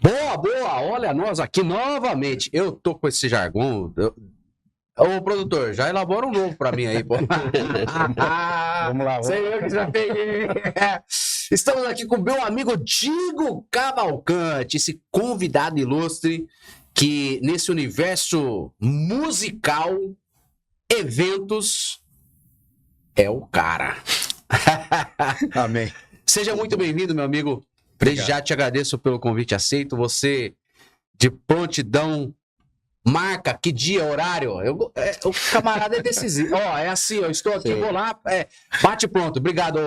Boa, boa! Olha nós aqui novamente. Eu tô com esse jargão. Ô, produtor, já elabora um novo pra mim aí, pô. Vamos lá, Sei eu que já peguei. Estamos aqui com o meu amigo Digo Cavalcante, esse convidado ilustre que nesse universo musical, eventos, é o cara. Amém. Seja muito bem-vindo, meu amigo. Obrigado. Já te agradeço pelo convite aceito. Você, de prontidão, marca que dia, horário. O camarada é decisivo. Ó, é assim, eu estou aqui, Sim. vou lá. Bate pronto. Obrigado,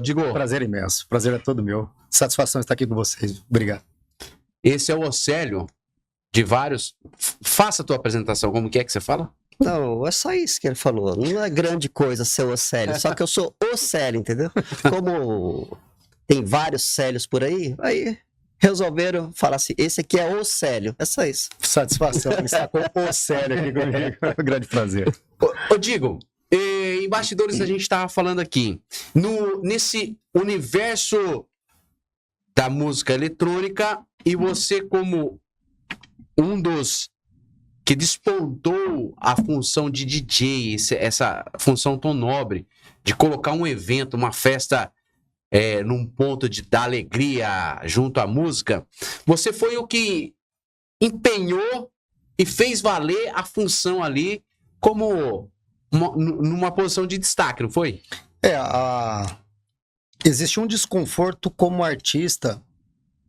Digo. Prazer imenso. Prazer é todo meu. Satisfação estar aqui com vocês. Obrigado. Esse é o Océlio, de vários. Faça a tua apresentação. Como que é que você fala? Não, é só isso que ele falou. Não é grande coisa ser o Célio, só que eu sou o Célio, entendeu? Como tem vários Célios por aí resolveram falar assim, esse aqui é o Célio. É só isso. Satisfação estar com o Célio aqui comigo. É um grande prazer. Ô, Digo, em bastidores a gente estava falando aqui, nesse universo da música eletrônica, e você como um dos que despontou a função de DJ, essa função tão nobre, de colocar um evento, uma festa num ponto de dar alegria junto à música, você foi o que empenhou e fez valer a função ali como numa posição de destaque, não foi? Existe um desconforto como artista,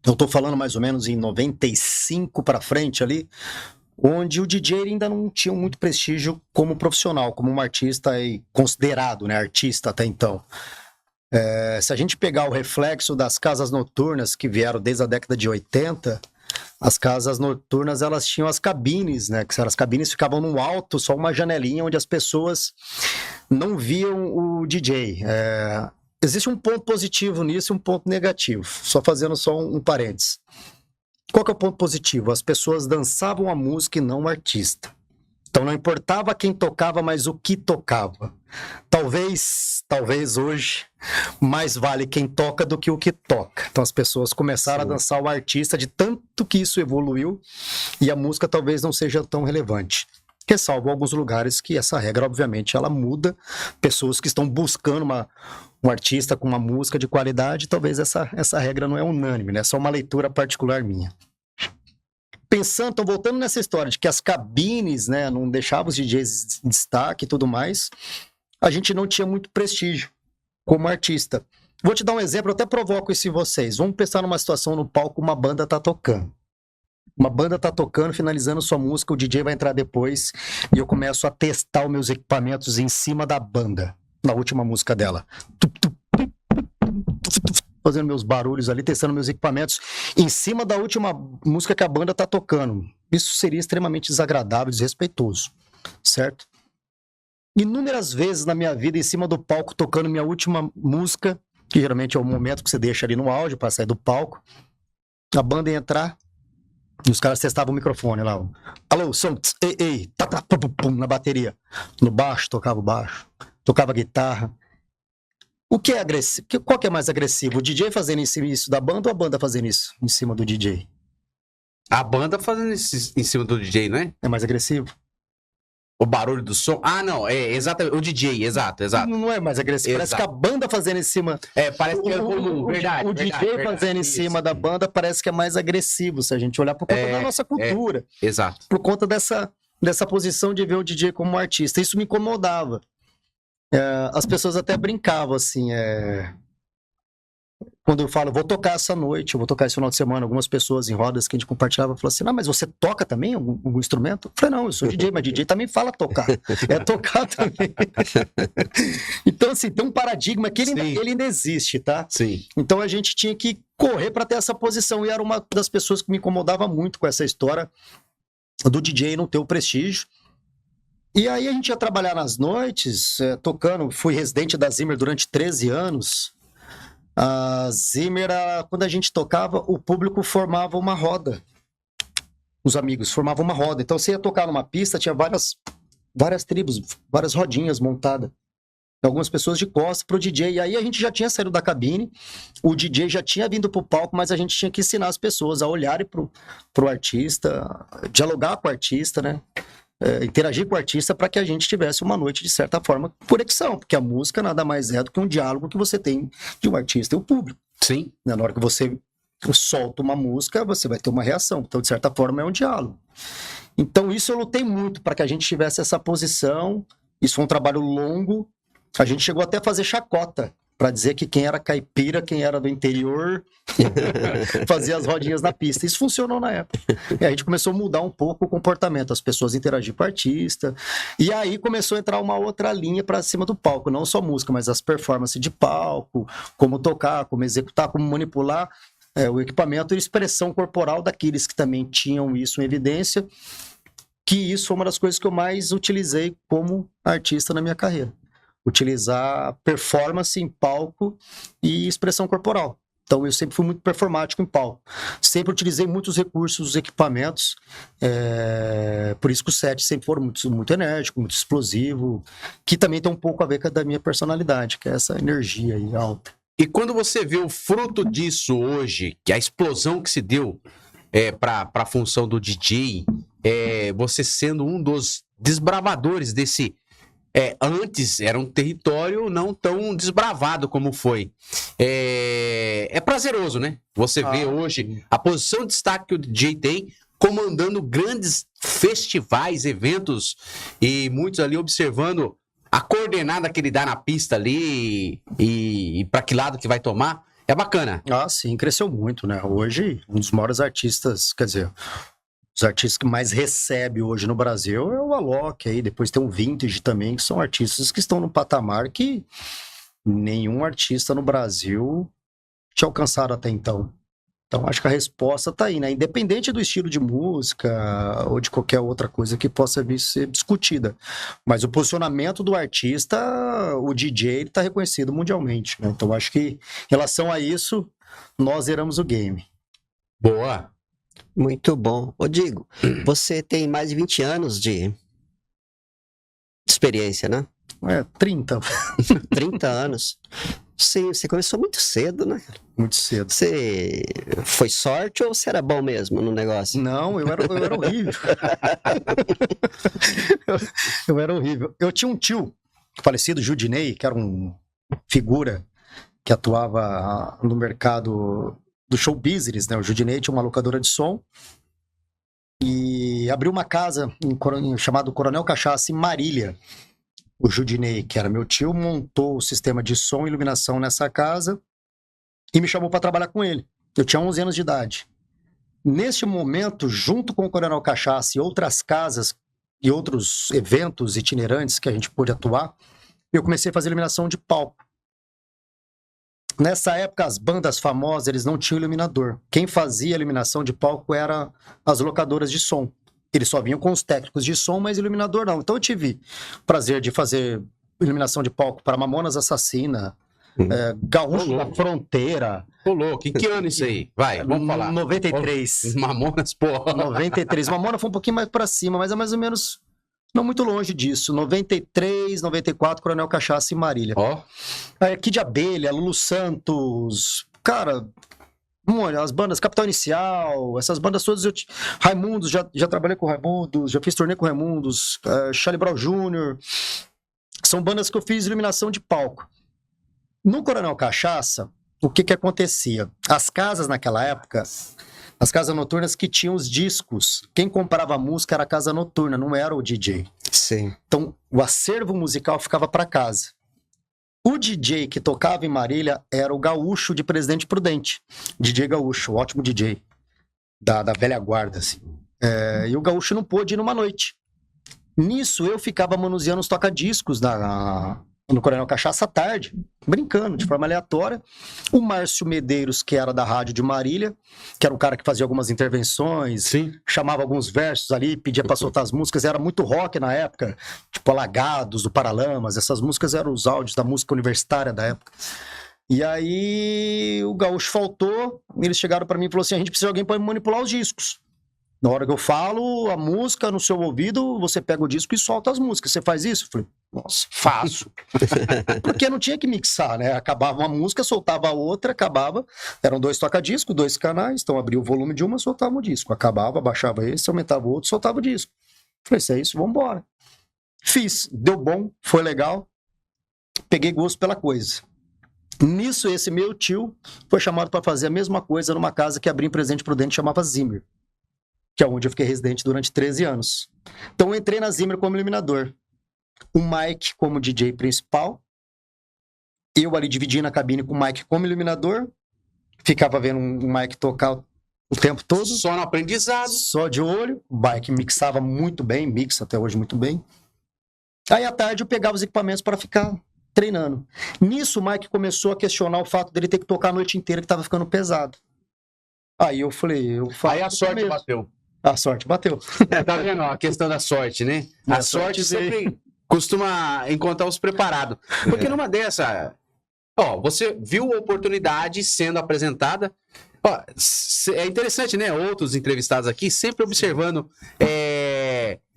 eu tô falando mais ou menos em 95 para frente ali, onde o DJ ainda não tinha muito prestígio como profissional, como um artista considerado, né, artista até então. Se a gente pegar o reflexo das casas noturnas que vieram desde a década de 80, as casas noturnas elas tinham as cabines, né, que as cabines ficavam no alto, só uma janelinha onde as pessoas não viam o DJ. Existe um ponto positivo nisso e um ponto negativo, só fazendo um parênteses. Qual que é o ponto positivo? As pessoas dançavam a música e não o artista. Então não importava quem tocava, mas o que tocava. Talvez hoje, mais vale quem toca do que o que toca. Então as pessoas começaram a dançar o artista de tanto que isso evoluiu e a música talvez não seja tão relevante. Ressalvo alguns lugares que essa regra, obviamente, ela muda. Pessoas que estão buscando um artista com uma música de qualidade, talvez essa regra não é unânime, né? É só uma leitura particular minha. Tô voltando nessa história de que as cabines, né, não deixavam os DJs em destaque e tudo mais, a gente não tinha muito prestígio como artista. Vou te dar um exemplo, eu até provoco isso em vocês. Vamos pensar numa situação no palco, uma banda tá tocando. Uma banda tá tocando, finalizando sua música, o DJ vai entrar depois e eu começo a testar os meus equipamentos em cima da banda, na última música dela. Fazendo meus barulhos ali, testando meus equipamentos em cima da última música que a banda tá tocando. Isso seria extremamente desagradável, desrespeitoso, certo? Inúmeras vezes na minha vida, em cima do palco, tocando minha última música, que geralmente é o momento que você deixa ali no áudio para sair do palco, a banda ia entrar e os caras testavam o microfone lá. Alô, som, ei, tá, pum, pum, na bateria. No baixo, tocava o baixo, tocava a guitarra. O que é agressivo? Qual que é mais agressivo? O DJ fazendo isso da banda ou a banda fazendo isso em cima do DJ? A banda fazendo isso em cima do DJ, não é? É mais agressivo? O barulho do som. Ah, não, é exatamente. O DJ, exato. Não é mais agressivo. Parece que a banda fazendo em cima. Parece que é comum, verdade. O DJ fazendo em cima da banda parece que é mais agressivo, se a gente olhar por conta da nossa cultura. Exato. Por conta dessa posição de ver o DJ como artista. Isso me incomodava. As pessoas até brincavam assim. Quando eu falo, vou tocar essa noite, eu vou tocar esse final de semana, algumas pessoas em rodas que a gente compartilhava falavam assim, mas você toca também algum instrumento? Eu falei, não, eu sou DJ, mas DJ também fala tocar. É tocar também. Então, assim, tem um paradigma que ele ainda existe, tá? Sim. Então a gente tinha que correr para ter essa posição. E era uma das pessoas que me incomodava muito com essa história do DJ não ter o prestígio. E aí a gente ia trabalhar nas noites, tocando, fui residente da Zimmer durante 13 anos. A Zimmer, quando a gente tocava, o público formava uma roda. Os amigos formavam uma roda. Então você ia tocar numa pista, tinha várias tribos, várias rodinhas montadas. algumas pessoas de costas pro DJ. E aí a gente já tinha saído da cabine, o DJ já tinha vindo pro palco, mas a gente tinha que ensinar as pessoas a olharem pro artista, dialogar com o artista, né? Interagir com o artista para que a gente tivesse uma noite, de certa forma, conexão, porque a música nada mais é do que um diálogo que você tem de um artista e o público. Sim. Na hora que você solta uma música, você vai ter uma reação. Então, de certa forma, é um diálogo. Então, isso eu lutei muito para que a gente tivesse essa posição. Isso foi um trabalho longo. A gente chegou até a fazer chacota para dizer que quem era caipira, quem era do interior, fazia as rodinhas na pista. Isso funcionou na época. E a gente começou a mudar um pouco o comportamento, as pessoas interagir com o artista. E aí começou a entrar uma outra linha para cima do palco, não só música, mas as performances de palco, como tocar, como executar, como manipular o equipamento e expressão corporal daqueles que também tinham isso em evidência, que isso foi uma das coisas que eu mais utilizei como artista na minha carreira. Utilizar performance em palco e expressão corporal. Então, eu sempre fui muito performático em palco. Sempre utilizei muitos recursos, os equipamentos. Por isso que os sets sempre foram muito enérgicos, muito explosivo, que também tem um pouco a ver com a da minha personalidade, que é essa energia aí alta. E quando você vê o fruto disso hoje, que a explosão que se deu para a função do DJ, você sendo um dos desbravadores desse... antes era um território não tão desbravado como foi. É prazeroso, né? Você vê hoje a posição de destaque que o DJ tem, comandando grandes festivais, eventos, e muitos ali observando a coordenada que ele dá na pista ali e para que lado que vai tomar. É bacana. Ah, sim, cresceu muito, né? Hoje, um dos maiores artistas, quer dizer... Os artistas que mais recebe hoje no Brasil é o Alok aí, depois tem o Vintage também, que são artistas que estão num patamar que nenhum artista no Brasil tinha alcançado até então. Então acho que a resposta tá aí, né? Independente do estilo de música ou de qualquer outra coisa que possa vir ser discutida. Mas o posicionamento do artista, o DJ, ele tá reconhecido mundialmente, né? Então acho que em relação a isso, nós zeramos o game. Boa. Muito bom. Ô, Digo, você tem mais de 20 anos de experiência, né? 30. 30 anos. Sim, você começou muito cedo, né? Muito cedo. Você foi sorte ou você era bom mesmo no negócio? Não, eu era horrível. eu era horrível. Eu tinha um tio, falecido Judinei, que era um figura que atuava no mercado do show business, né? O Judinei tinha uma locadora de som e abriu uma casa chamado Coronel Cachaça em Marília. O Judinei, que era meu tio, montou o sistema de som e iluminação nessa casa e me chamou para trabalhar com ele. Eu tinha 11 anos de idade. Neste momento, junto com o Coronel Cachaça e outras casas e outros eventos itinerantes que a gente pôde atuar, eu comecei a fazer iluminação de palco. Nessa época, as bandas famosas, eles não tinham iluminador. Quem fazia a iluminação de palco eram as locadoras de som. Eles só vinham com os técnicos de som, mas iluminador não. Então eu tive o prazer de fazer iluminação de palco para Mamonas Assassina, Gaúcho da Fronteira. Ô, louco, em que ano isso aí? Vai, vamos falar. 93. Mamonas, porra. 93. Mamona foi um pouquinho mais para cima, mas é mais ou menos... Não muito longe disso. 93, 94, Coronel Cachaça e Marília. Ó. Kid Abelha, Lulu Santos. Cara, as bandas Capital Inicial, essas bandas todas. Raimundos, já trabalhei com Raimundos, já fiz turnê com Raimundos. Charlie Brown Jr. São bandas que eu fiz iluminação de palco. No Coronel Cachaça, o que acontecia? As casas naquela época... As casas noturnas que tinham os discos. Quem comprava a música era a casa noturna, não era o DJ. Sim. Então, o acervo musical ficava para casa. O DJ que tocava em Marília era o Gaúcho de Presidente Prudente. DJ Gaúcho, ótimo DJ. Da velha guarda, assim. E o Gaúcho não pôde ir numa noite. Nisso, eu ficava manuseando os toca-discos no Coronel Cachaça à tarde, brincando, de forma aleatória. O Márcio Medeiros, que era da rádio de Marília, que era um cara que fazia algumas intervenções, sim, chamava alguns versos ali, pedia pra soltar as músicas, era muito rock na época, tipo Alagados, do Paralamas, essas músicas eram os áudios da música universitária da época. E aí o Gaúcho faltou, eles chegaram pra mim e falaram assim, a gente precisa de alguém pra manipular os discos. Na hora que eu falo a música no seu ouvido, você pega o disco e solta as músicas. Você faz isso? Eu falei, nossa, faço. Porque não tinha que mixar, né? Acabava uma música, soltava a outra, acabava. Eram 2 toca-disco, 2 canais, então abria o volume de uma, soltava o disco. Acabava, baixava esse, aumentava o outro, soltava o disco. Falei, isso é isso, vambora. Fiz, deu bom, foi legal. Peguei gosto pela coisa. Nisso, esse meu tio foi chamado para fazer a mesma coisa numa casa que abria em Presidente Prudente, chamava Zimmer, que é onde eu fiquei residente durante 13 anos. Então eu entrei na Zimmer como eliminador. O Mike como DJ principal, eu ali dividindo a cabine com o Mike como eliminador, ficava vendo o Mike tocar o tempo todo. Só no aprendizado. Só de olho. O Mike mixava muito bem, mixa até hoje muito bem. Aí à tarde eu pegava os equipamentos para ficar treinando. Nisso o Mike começou a questionar o fato dele ter que tocar a noite inteira, que estava ficando pesado. Aí eu falei, Aí a sorte bateu. A sorte bateu. Tá vendo a questão da sorte, né? A A sorte sorte sempre costuma encontrar os preparados. Porque numa dessa, ó, você viu a oportunidade sendo apresentada. Ó, é interessante, né? Outros entrevistados aqui sempre observando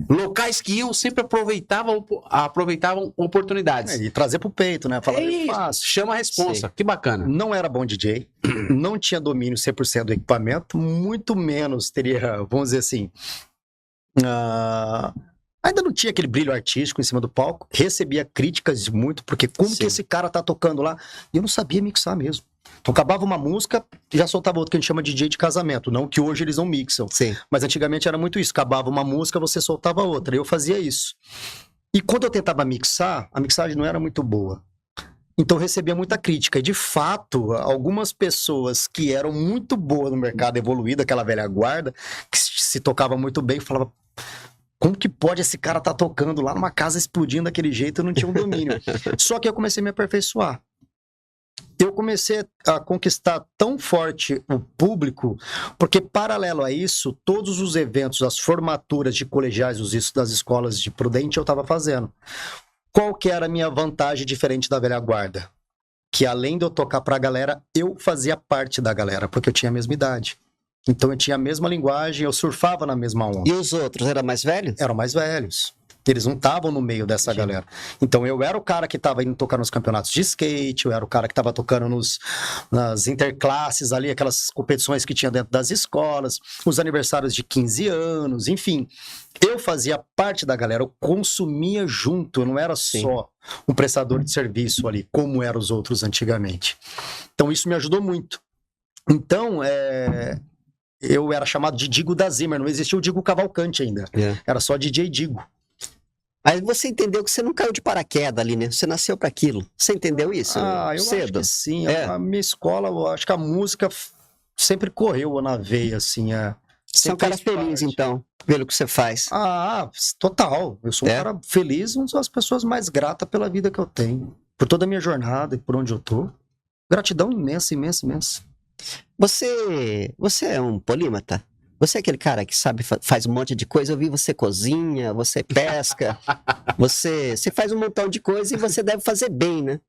locais que iam, sempre aproveitavam oportunidades. E trazer pro peito, né? Falar, É isso, fácil. chama a responsa. Sim. Que bacana. Não era bom DJ, não tinha domínio 100% do equipamento, muito menos teria, vamos dizer assim, ainda não tinha aquele brilho artístico em cima do palco, recebia críticas muito, porque como Sim. que esse cara tá tocando lá? E eu não sabia mixar mesmo. Então acabava uma música, já soltava outra que a gente chama de DJ de casamento, não que hoje eles não mixam, Sim. mas antigamente era muito isso, acabava uma música, você soltava outra, eu fazia isso. E quando eu tentava mixar, a mixagem não era muito boa. Então eu recebia muita crítica. E de fato, algumas pessoas que eram muito boas no mercado evoluído, aquela velha guarda, que se tocava muito bem, falava: como que pode esse cara estar tocando lá numa casa explodindo daquele jeito? Eu não tinha um domínio. Só que eu comecei a me aperfeiçoar. Eu comecei a conquistar tão forte o público, porque paralelo a isso, todos os eventos, as formaturas de colegiais das escolas de Prudente eu estava fazendo. Qual que era a minha vantagem diferente da velha guarda? Que além de eu tocar pra galera, eu fazia parte da galera, porque eu tinha a mesma idade. Então eu tinha a mesma linguagem, eu surfava na mesma onda. E os outros, eram mais velhos? Eram mais velhos. Eles não estavam no meio dessa galera. Então eu era o cara que estava indo tocar nos campeonatos de skate, eu era o cara que estava tocando nas interclasses ali, aquelas competições que tinha dentro das escolas, os aniversários de 15 anos, enfim. Eu fazia parte da galera, eu consumia junto, eu não era só um prestador de serviço ali, como eram os outros antigamente. Então isso me ajudou muito. Então, eu era chamado de Digo da Zimmer, não existia o Digo Cavalcante ainda. Era só DJ Digo. Aí você entendeu que você não caiu de paraquedas ali, né? Você nasceu para aquilo. Você entendeu isso eu cedo? acho que sim. A minha escola, eu acho que a música sempre correu na veia, assim. Você é um cara feliz, então, pelo que você faz. Total. Eu sou um cara feliz, uma das pessoas mais gratas pela vida que eu tenho. Por toda a minha jornada e por onde eu tô. Gratidão imensa, imensa, imensa. Você é um polímata? Você é aquele cara que sabe, faz um monte de coisa. Eu vi você cozinha, você pesca, você faz um montão de coisa e você deve fazer bem, né?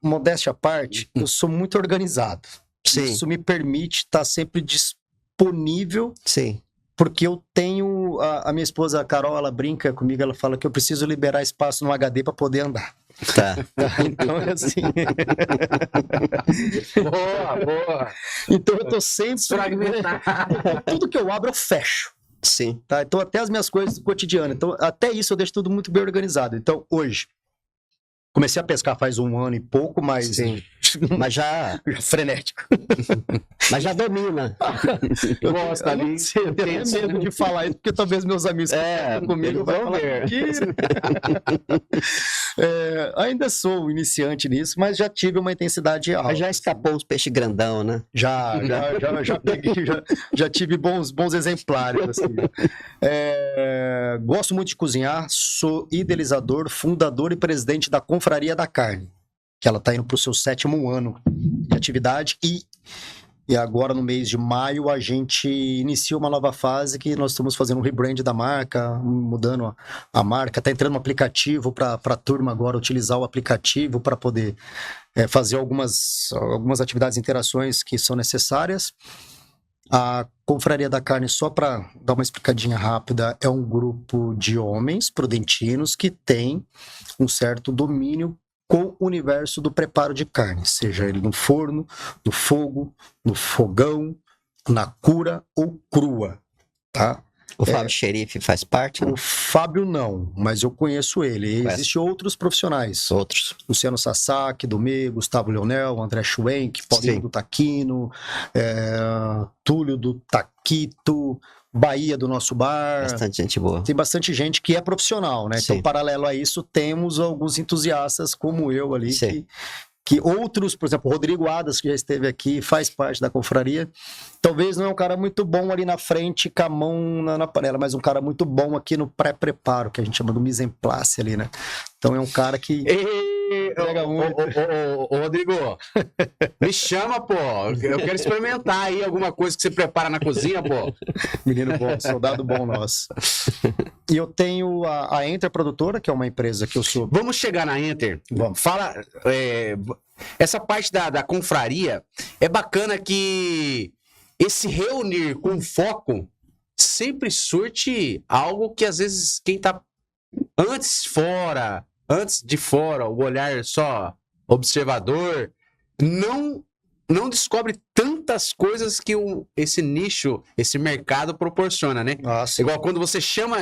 Modéstia à parte, eu sou muito organizado. Sim. Isso me permite estar sempre disponível. Sim. Porque eu tenho... A minha esposa, a Carol, ela brinca comigo, ela fala que eu preciso liberar espaço no HD para poder andar. Tá. Então, assim... Boa. Então, eu tô sempre... Fragmentado. Tudo que eu abro, eu fecho. Sim. Tá? Então, até as minhas coisas do cotidiano. Então, até isso eu deixo tudo muito bem organizado. Então, hoje, comecei a pescar faz 1 ano e pouco, mas... Sim. Mas já... frenético. Mas já domina. Eu Gosto ali. não sei, eu tenho até medo de falar isso, porque talvez meus amigos que estão comigo vão falar mentira. Ainda sou iniciante nisso, mas já tive uma intensidade alta. Mas já escapou os peixes grandão, né? Já peguei, já tive bons exemplares. Assim. Gosto muito de cozinhar, sou idealizador, fundador e presidente da Confraria da Carne, que ela está indo para o seu 7º ano de atividade e agora no mês de maio a gente inicia uma nova fase que nós estamos fazendo um rebrand da marca, mudando a marca, está entrando um aplicativo para a turma agora utilizar o aplicativo para poder fazer algumas atividades e interações que são necessárias. A Confraria da Carne, só para dar uma explicadinha rápida, é um grupo de homens prudentinos que tem um certo domínio com o universo do preparo de carne, seja ele no forno, no fogo, no fogão, na cura ou crua, tá? O Fábio Xerife faz parte, né? O Fábio não, mas eu conheço ele. Conhece? Existem outros profissionais. Outros. Luciano Sasaki, Domê, Gustavo Leonel, André Schwenk, Paulinho Sim. do Taquino, Túlio do Taquito, Bahia do Nosso Bar. Bastante gente boa. Tem bastante gente que é profissional, né? Sim. Então, paralelo a isso, temos alguns entusiastas como eu ali, Sim. que outros, por exemplo, o Rodrigo Adas, que já esteve aqui, faz parte da confraria. Talvez não é um cara muito bom ali na frente, com a mão na panela, mas um cara muito bom aqui no pré-preparo, que a gente chama do mise en place ali, né? Então é um cara que... Pega muito. Ô, Rodrigo, me chama, pô. Eu quero experimentar aí alguma coisa que você prepara na cozinha, pô. Menino bom, soldado bom nosso. E eu tenho a Enter Produtora, que é uma empresa que eu sou... Vamos chegar na Enter. Vamos. Fala. Essa parte da confraria é bacana que esse reunir com foco sempre surte algo que às vezes quem tá antes de fora, o olhar só observador, não descobre tantas coisas que esse nicho, esse mercado proporciona, né? Nossa, Igual quando você chama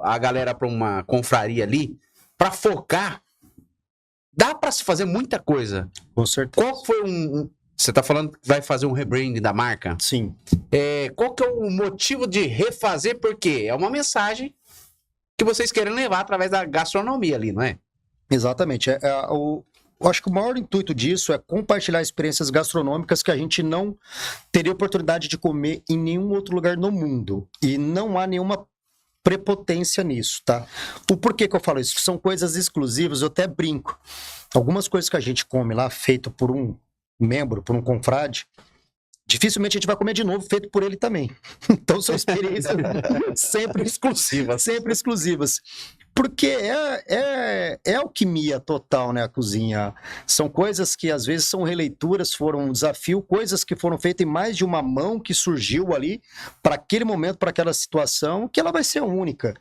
a galera para uma confraria ali, para focar, dá para se fazer muita coisa. com certeza. Qual foi você tá falando que vai fazer um rebranding da marca? Sim. Qual que é o motivo de refazer? Porque é uma mensagem que vocês querem levar através da gastronomia ali, não é? Exatamente. Eu acho que o maior intuito disso é compartilhar experiências gastronômicas que a gente não teria oportunidade de comer em nenhum outro lugar no mundo. E não há nenhuma prepotência nisso, tá? O porquê que eu falo isso? São coisas exclusivas, eu até brinco. Algumas coisas que a gente come lá, feito por um membro, por um confrade, dificilmente a gente vai comer de novo, feito por ele também. Então são experiências sempre exclusivas. Sempre exclusivas. Porque é alquimia total, né, a cozinha. São coisas que às vezes são releituras, foram um desafio, coisas que foram feitas em mais de uma mão que surgiu ali para aquele momento, para aquela situação, que ela vai ser única.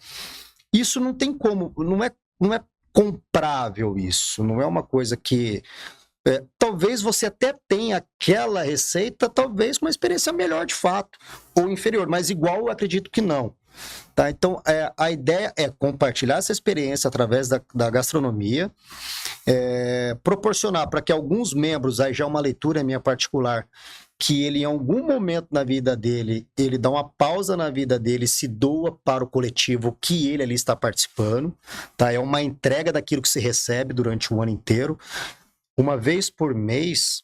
Isso não tem como, não é comprável isso, não é uma coisa que... talvez você até tenha aquela receita, talvez com uma experiência melhor de fato, ou inferior, mas igual eu acredito que não. Tá? Então, a ideia é compartilhar essa experiência através da gastronomia, proporcionar para que alguns membros, aí já é uma leitura minha particular, que ele em algum momento na vida dele, ele dá uma pausa na vida dele, se doa para o coletivo que ele ali está participando, tá? É uma entrega daquilo que se recebe durante o ano inteiro. Uma vez por mês,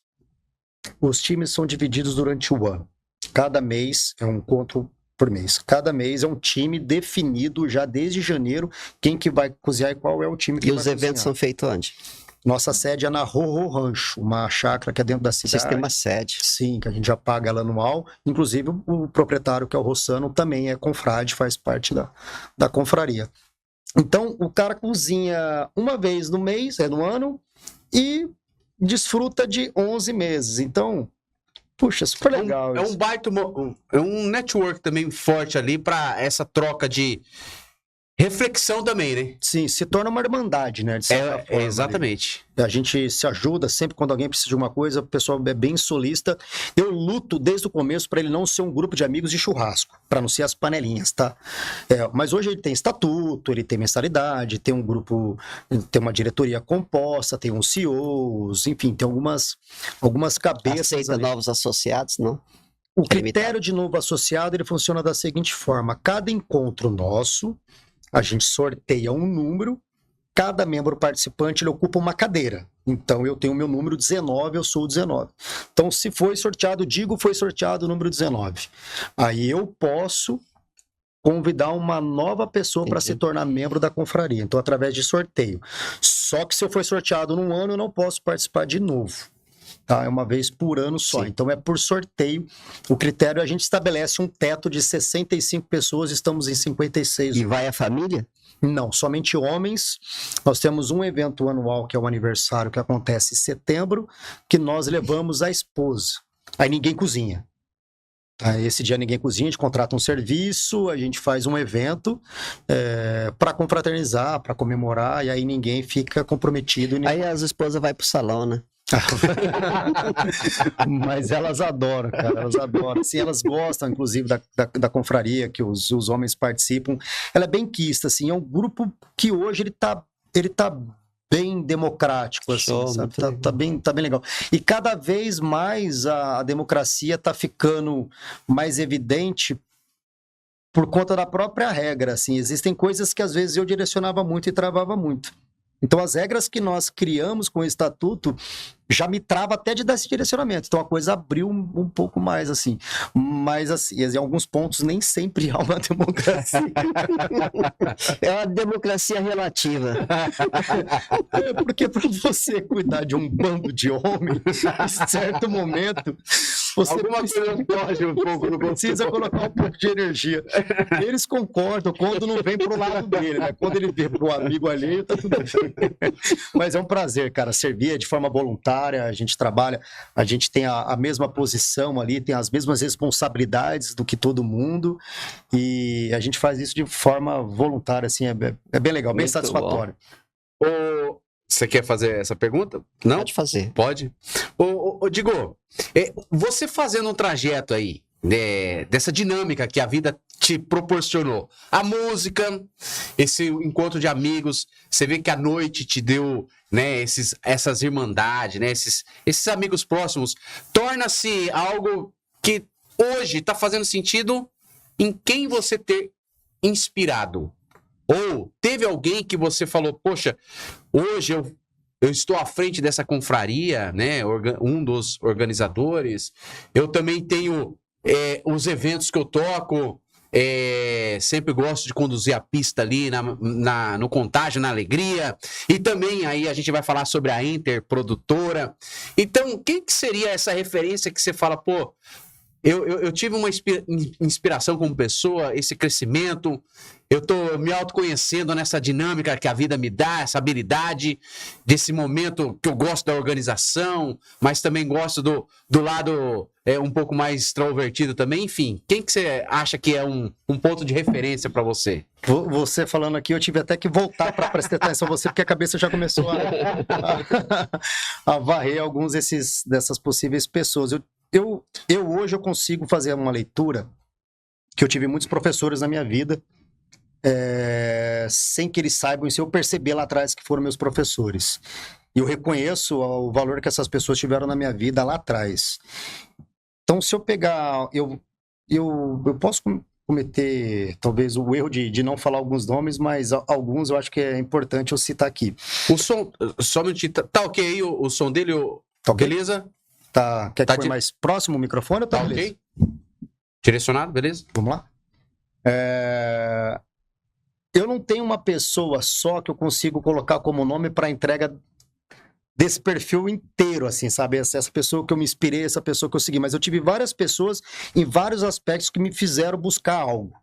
os times são divididos durante o ano. Cada mês é um encontro por mês. Cada mês é um time definido já desde janeiro, quem que vai cozinhar e qual é o time que E vai os eventos cozinhar. são feitos onde? Nossa sede é na Rorro Rancho, uma chácara que é dentro da cidade. Sistema sede. Sim, que a gente já paga ela anual. Inclusive, o proprietário, que é o Rossano, também é confrade, faz parte da confraria. Então, o cara cozinha uma vez no mês, no ano, e desfruta de 11 meses. Então, puxa, super legal. É um baita, é um network também forte ali para essa troca de reflexão também, né? Sim, se torna uma irmandade, né? De certa forma, Exatamente. A gente se ajuda sempre quando alguém precisa de uma coisa, o pessoal é bem solista. Eu luto desde o começo para ele não ser um grupo de amigos de churrasco, para não ser as panelinhas, tá? Mas hoje ele tem estatuto, ele tem mensalidade, tem um grupo, tem uma diretoria composta, tem uns CEOs, enfim, tem algumas cabeças. Aceita ali. novos associados, não? O critério de novo associado, ele funciona da seguinte forma: cada encontro nosso, a gente sorteia um número, cada membro participante ele ocupa uma cadeira. Então, eu tenho o meu número 19, eu sou o 19. Então, se foi sorteado, foi sorteado o número 19. Aí eu posso convidar uma nova pessoa para se tornar membro da confraria. Então, através de sorteio. Só que se eu for sorteado num ano, eu não posso participar de novo. Tá? É uma vez por ano só. Sim. Então é por sorteio. O critério, a gente estabelece um teto de 65 pessoas, estamos em 56. E vai a família? Não, somente homens. Nós temos um evento anual, que é o aniversário, que acontece em setembro, que nós levamos a esposa. Aí ninguém cozinha. Aí, esse dia ninguém cozinha, a gente contrata um serviço, a gente faz um evento para confraternizar, para comemorar, e aí ninguém fica comprometido. Aí as esposas vão pro salão, né? Mas elas adoram, cara, elas adoram. Assim, elas gostam, inclusive, da confraria que os homens participam. Ela é bem quista, assim, é um grupo que hoje ele tá bem democrático, assim, Show, sabe? muito Tá bem legal. E cada vez mais a democracia tá ficando mais evidente por conta da própria regra, assim. Existem coisas que às vezes eu direcionava muito e travava muito. Então, as regras que nós criamos com o estatuto já me trava até de dar esse direcionamento. Então, a coisa abriu um pouco mais, assim. Mas, assim, em alguns pontos, nem sempre há uma democracia. É uma democracia relativa. Porque para você cuidar de um bando de homens, em certo momento, você Alguma coisa foge um pouco do precisa colocar um pouco de energia. Eles concordam quando não vem pro lado dele, né? Quando ele vem pro amigo alheio, tá tudo bem. Mas é um prazer, cara, servir de forma voluntária, a gente trabalha, a gente tem a mesma posição ali, tem as mesmas responsabilidades do que todo mundo, e a gente faz isso de forma voluntária, assim, é bem legal, bem Muito satisfatório. Você quer fazer essa pergunta? Não? Pode fazer. Pode. Digo, você fazendo um trajeto aí, dessa dinâmica que a vida te proporcionou, a música, esse encontro de amigos, você vê que a noite te deu, né, essas irmandades, né, esses amigos próximos, torna-se algo que hoje está fazendo sentido em quem você ter inspirado. Ou teve alguém que você falou, poxa, hoje eu estou à frente dessa confraria, né? Um dos organizadores. Eu também tenho os eventos que eu toco. Sempre gosto de conduzir a pista ali no Contágio, na Alegria. E também aí a gente vai falar sobre a Interprodutora. Então, quem que seria essa referência que você fala, pô, eu tive uma inspiração como pessoa, esse crescimento, eu tô me autoconhecendo nessa dinâmica que a vida me dá, essa habilidade, desse momento que eu gosto da organização, mas também gosto do lado um pouco mais extrovertido também, enfim. Quem que você acha que é um ponto de referência para você? Você falando aqui, eu tive até que voltar para prestar atenção em você, porque a cabeça já começou a varrer alguns dessas possíveis pessoas. Hoje eu consigo fazer uma leitura que eu tive muitos professores na minha vida, sem que eles saibam, e se eu perceber lá atrás que foram meus professores. E eu reconheço o valor que essas pessoas tiveram na minha vida lá atrás. Então, se eu pegar... Eu posso cometer, talvez, o erro de não falar alguns nomes, mas alguns eu acho que é importante eu citar aqui. O som... Só um minutinho. Tá ok aí o som dele? Tá okay? Beleza? Quer que for mais próximo o microfone ou tá beleza? Ok. Direcionado, beleza? Vamos lá? Eu não tenho uma pessoa só que eu consigo colocar como nome para entrega desse perfil inteiro, assim, sabe? Essa pessoa que eu me inspirei, essa pessoa que eu segui. Mas eu tive várias pessoas em vários aspectos que me fizeram buscar algo.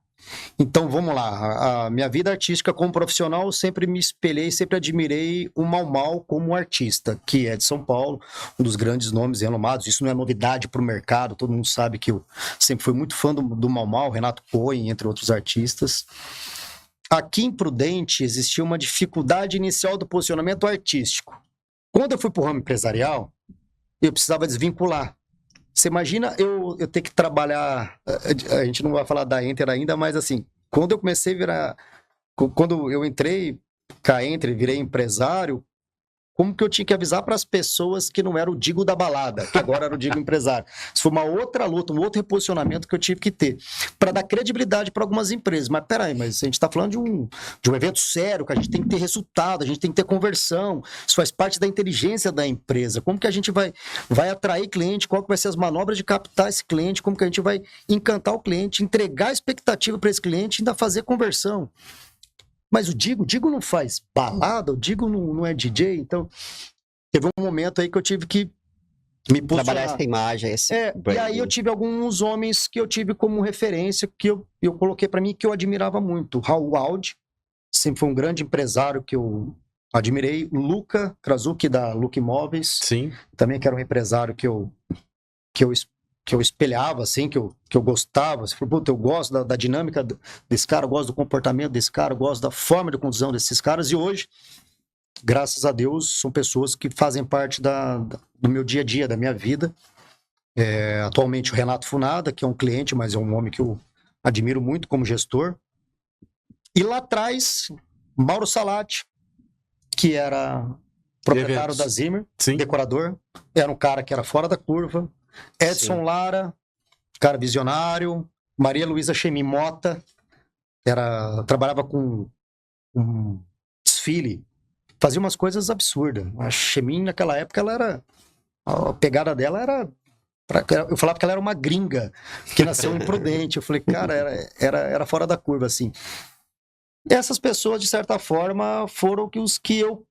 Então, vamos lá. A minha vida artística como profissional, eu sempre me espelhei, sempre admirei o Mau Mau como artista, que é de São Paulo, um dos grandes nomes renomados. Isso não é novidade para o mercado, todo mundo sabe que eu sempre fui muito fã do Mau Mau, Renato Cohen, entre outros artistas. Aqui em Prudente existia uma dificuldade inicial do posicionamento artístico. Quando eu fui para o ramo empresarial, eu precisava desvincular. Você imagina eu ter que trabalhar... A gente não vai falar da Enter ainda, mas assim, quando eu comecei a virar... Quando eu entrei cá Enter, virei empresário, como que eu tinha que avisar para as pessoas que não era o Digo da balada, que agora era o Digo empresário? Isso foi uma outra luta, um outro reposicionamento que eu tive que ter, para dar credibilidade para algumas empresas. Mas peraí, mas a gente está falando de um evento sério, que a gente tem que ter resultado, a gente tem que ter conversão, isso faz parte da inteligência da empresa. Como que a gente vai atrair cliente, qual que vai ser as manobras de captar esse cliente, como que a gente vai encantar o cliente, entregar a expectativa para esse cliente e ainda fazer conversão. Mas o Digo não faz balada, o Digo não é DJ, então teve um momento aí que eu tive que me posicionar. Trabalhar essa imagem, e aí eu tive alguns homens que eu tive como referência, que eu coloquei para mim, que eu admirava muito. Raul Aldi, sempre foi um grande empresário que eu admirei. Luca Krasuki, da Luca Imóveis. Sim. Também que era um empresário que eu eu espelhava, assim, que eu gostava. Você falou, puta, eu gosto da dinâmica desse cara, eu gosto do comportamento desse cara, eu gosto da forma de condução desses caras. E hoje, graças a Deus, são pessoas que fazem parte do meu dia a dia, da minha vida. Atualmente o Renato Funada, que é um cliente, mas é um homem que eu admiro muito como gestor. E lá atrás, Mauro Salati, que era proprietário da Zimmer, Sim. decorador, era um cara que era fora da curva. Edson Sim. Lara, cara visionário. Maria Luísa Chemin Mota, trabalhava com um desfile, fazia umas coisas absurdas. A Chemin, naquela época, a pegada dela era... Eu falava que ela era uma gringa, que nasceu imprudente. Eu falei, cara, era fora da curva, assim. Essas pessoas, de certa forma, foram os que eu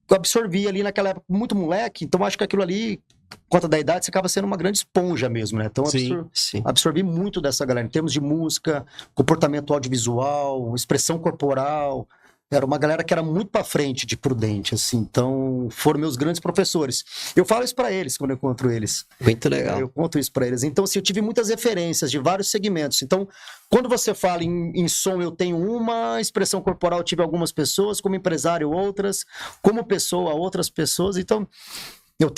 absorvi ali naquela época, muito moleque. Então, acho que aquilo ali, por conta da idade, você acaba sendo uma grande esponja mesmo, né? Então, Sim. absorvi muito dessa galera, em termos de música, comportamento audiovisual, expressão corporal. Era uma galera que era muito pra frente de Prudente, assim. Então, foram meus grandes professores. Eu falo isso pra eles quando eu encontro eles. Muito legal. Eu conto isso pra eles. Então, assim, eu tive muitas referências de vários segmentos. Então, quando você fala em som, eu tenho uma expressão corporal, eu tive algumas pessoas, como empresário, outras, como pessoa, outras pessoas. Então, eu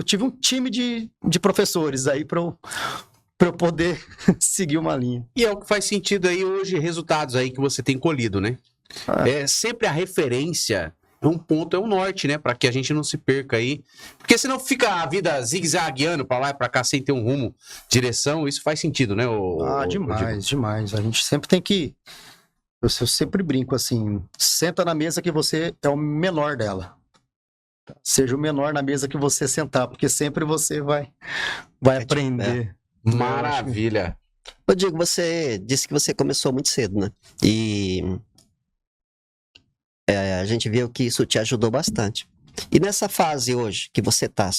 tive um time de professores aí pra eu poder seguir uma linha. E é o que faz sentido aí hoje, resultados aí que você tem colhido, né? É sempre a referência, é um norte, né? Pra que a gente não se perca aí. Porque senão fica a vida zigue-zagueando pra lá e pra cá sem ter um rumo, direção. Isso faz sentido, né? Demais. A gente sempre tem que... Eu sempre brinco assim, senta na mesa que você é o menor dela. Seja o menor na mesa que você sentar, porque sempre você vai aprender. Maravilha. Ô, Diego, você disse que você começou muito cedo, né? E a gente viu que isso te ajudou bastante. E nessa fase hoje que você está,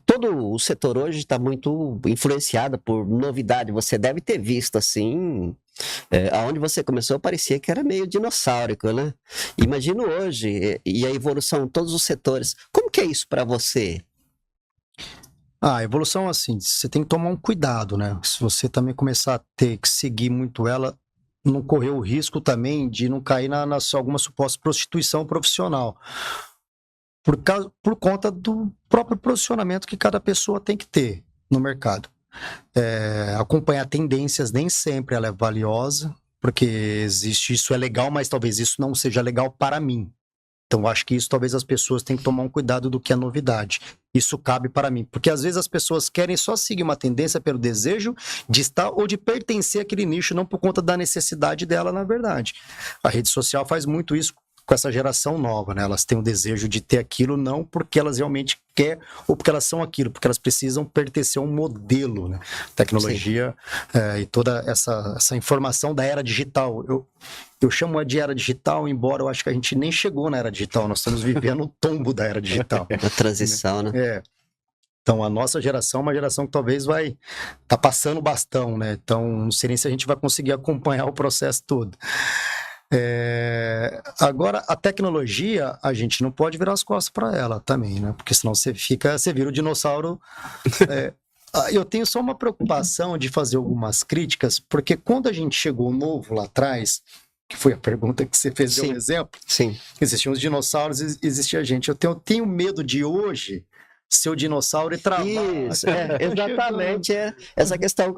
todo o setor hoje está muito influenciado por novidade. Você deve ter visto assim, aonde você começou parecia que era meio dinossáurico, né? Imagino hoje e a evolução em todos os setores. Como que é isso para você? A evolução, assim, você tem que tomar um cuidado, né? Se você também começar a ter que seguir muito ela, não correr o risco também de não cair na alguma suposta prostituição profissional. Por conta do próprio posicionamento que cada pessoa tem que ter no mercado. Acompanhar tendências nem sempre ela é valiosa, porque isso é legal, mas talvez isso não seja legal para mim. Então, acho que isso talvez as pessoas tenham que tomar um cuidado do que é novidade. Isso cabe para mim. Porque às vezes as pessoas querem só seguir uma tendência pelo desejo de estar ou de pertencer àquele nicho, não por conta da necessidade dela, na verdade. A rede social faz muito isso com essa geração nova, né? Elas têm o desejo de ter aquilo não porque elas realmente querem ou porque elas são aquilo, porque elas precisam pertencer a um modelo, né? Tecnologia e toda essa informação da era digital. Eu chamo de era digital, embora eu acho que a gente nem chegou na era digital, nós estamos vivendo o tombo da era digital. A transição, né? Então, a nossa geração é uma geração que talvez tá passando o bastão, né? Então, não sei nem se a gente vai conseguir acompanhar o processo todo. Agora, a tecnologia, a gente não pode virar as costas para ela também, né? Porque senão você vira o dinossauro. Eu tenho só uma preocupação de fazer algumas críticas, porque quando a gente chegou novo lá atrás, que foi a pergunta que você fez, deu um exemplo. Sim. Existiam os dinossauros, existia a gente. Eu tenho medo de hoje ser o dinossauro e travar. Isso, exatamente. Essa questão.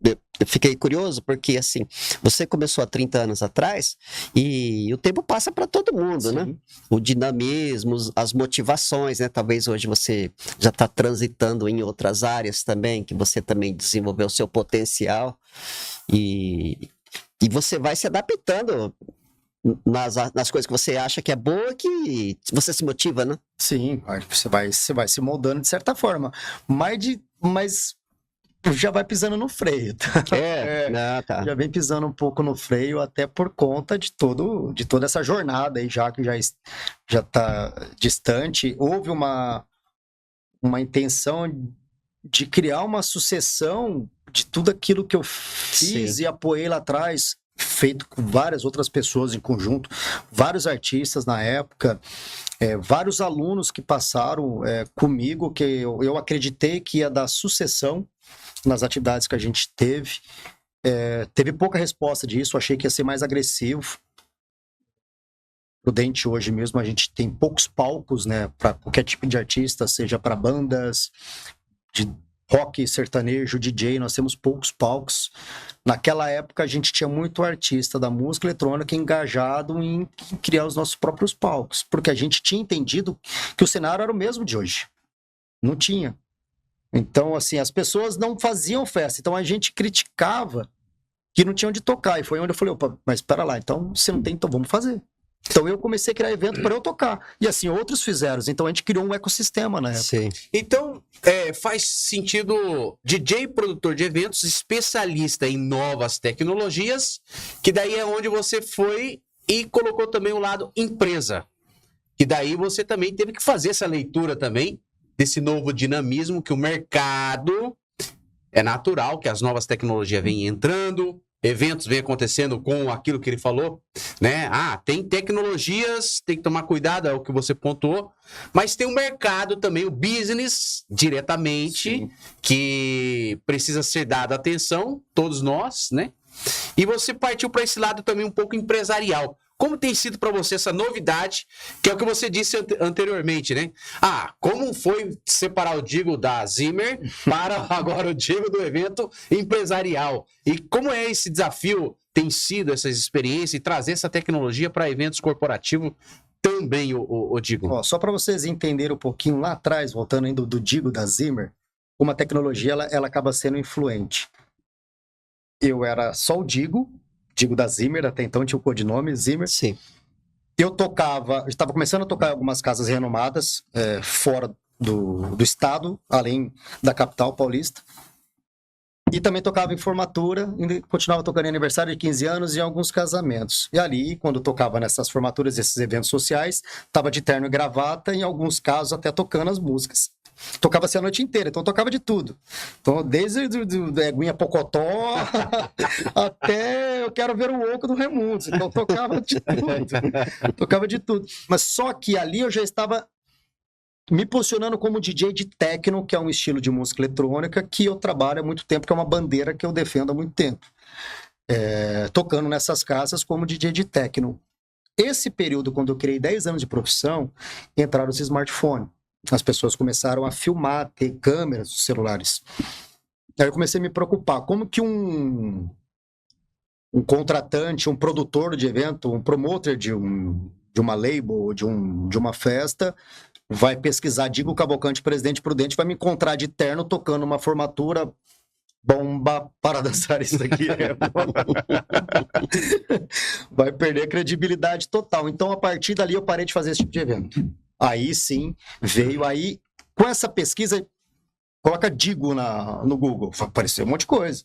Eu fiquei curioso porque, assim, você começou há 30 anos atrás e o tempo passa para todo mundo, Sim. né? O dinamismo, as motivações, né? Talvez hoje você já está transitando em outras áreas também, que você também desenvolveu o seu potencial e você vai se adaptando nas coisas que você acha que é boa, que você se motiva, né? Sim, você vai se moldando de certa forma, mas já vai pisando no freio, tá? Tá. Já vem pisando um pouco no freio, até por conta de toda essa jornada aí, já que já está distante. Houve uma intenção de criar uma sucessão de tudo aquilo que eu fiz e apoiei lá atrás, feito com várias outras pessoas em conjunto, vários artistas na época. Vários alunos que passaram comigo, que eu acreditei que ia dar sucessão nas atividades que a gente teve. Teve pouca resposta disso, achei que ia ser mais agressivo. Prudente hoje mesmo, a gente tem poucos palcos, né, para qualquer tipo de artista, seja para bandas de rock, sertanejo, DJ, nós temos poucos palcos. Naquela época a gente tinha muito artista da música eletrônica engajado em criar os nossos próprios palcos, porque a gente tinha entendido que o cenário era o mesmo de hoje. Não tinha. Então, assim, as pessoas não faziam festa, então a gente criticava que não tinha onde tocar, e foi onde eu falei, opa, mas espera lá, então se não tem, então vamos fazer. Então eu comecei a criar evento para eu tocar. E assim, outros fizeram. Então a gente criou um ecossistema na época. Sim. Então, faz sentido DJ, produtor de eventos, especialista em novas tecnologias, que daí é onde você foi e colocou também o lado empresa. Que daí você também teve que fazer essa leitura também desse novo dinamismo que o mercado é natural, que as novas tecnologias vêm entrando, eventos vêm acontecendo com aquilo que ele falou, né? Tem tecnologias, tem que tomar cuidado, é o que você pontuou, mas tem o mercado também, o business, diretamente, sim, que precisa ser dada atenção, todos nós, né? E você partiu para esse lado também um pouco empresarial. Como tem sido para você essa novidade, que é o que você disse anteriormente, né? Como foi separar o Digo da Zimmer para agora o Digo do evento empresarial? E como é esse desafio, tem sido essas experiências e trazer essa tecnologia para eventos corporativos também, o Digo? Só para vocês entenderem um pouquinho lá atrás, voltando ainda do Digo da Zimmer, uma tecnologia ela acaba sendo influente. Eu era só o Digo da Zimmer, até então tinha o codinome Zimmer. Sim. Eu estava começando a tocar em algumas casas renomadas, fora do estado, além da capital paulista. E também tocava em formatura, e continuava tocando em aniversário de 15 anos e em alguns casamentos. E ali, quando eu tocava nessas formaturas, esses eventos sociais, estava de terno e gravata, em alguns casos até tocando as músicas. Tocava-se a noite inteira, então tocava de tudo. Então, desde Eguinha Pocotó até eu quero ver o Oco do Raimundos. Então tocava de tudo. Tocava de tudo. Mas só que ali eu já estava me posicionando como DJ de techno, que é um estilo de música eletrônica que eu trabalho há muito tempo, que é uma bandeira que eu defendo há muito tempo. Tocando nessas casas como DJ de techno. Esse período, quando eu criei 10 anos de profissão, entraram os smartphones. As pessoas começaram a filmar, ter câmeras nos celulares. Aí eu comecei a me preocupar. Como que um contratante, um produtor de evento, um promoter de uma label, de uma festa, vai pesquisar Digo Cavalcante, Presidente Prudente, vai me encontrar de terno tocando uma formatura bomba para dançar isso aqui. Vai perder a credibilidade total. Então, a partir dali, eu parei de fazer esse tipo de evento. Aí sim, veio aí, com essa pesquisa, coloca Digo no Google, apareceu um monte de coisa.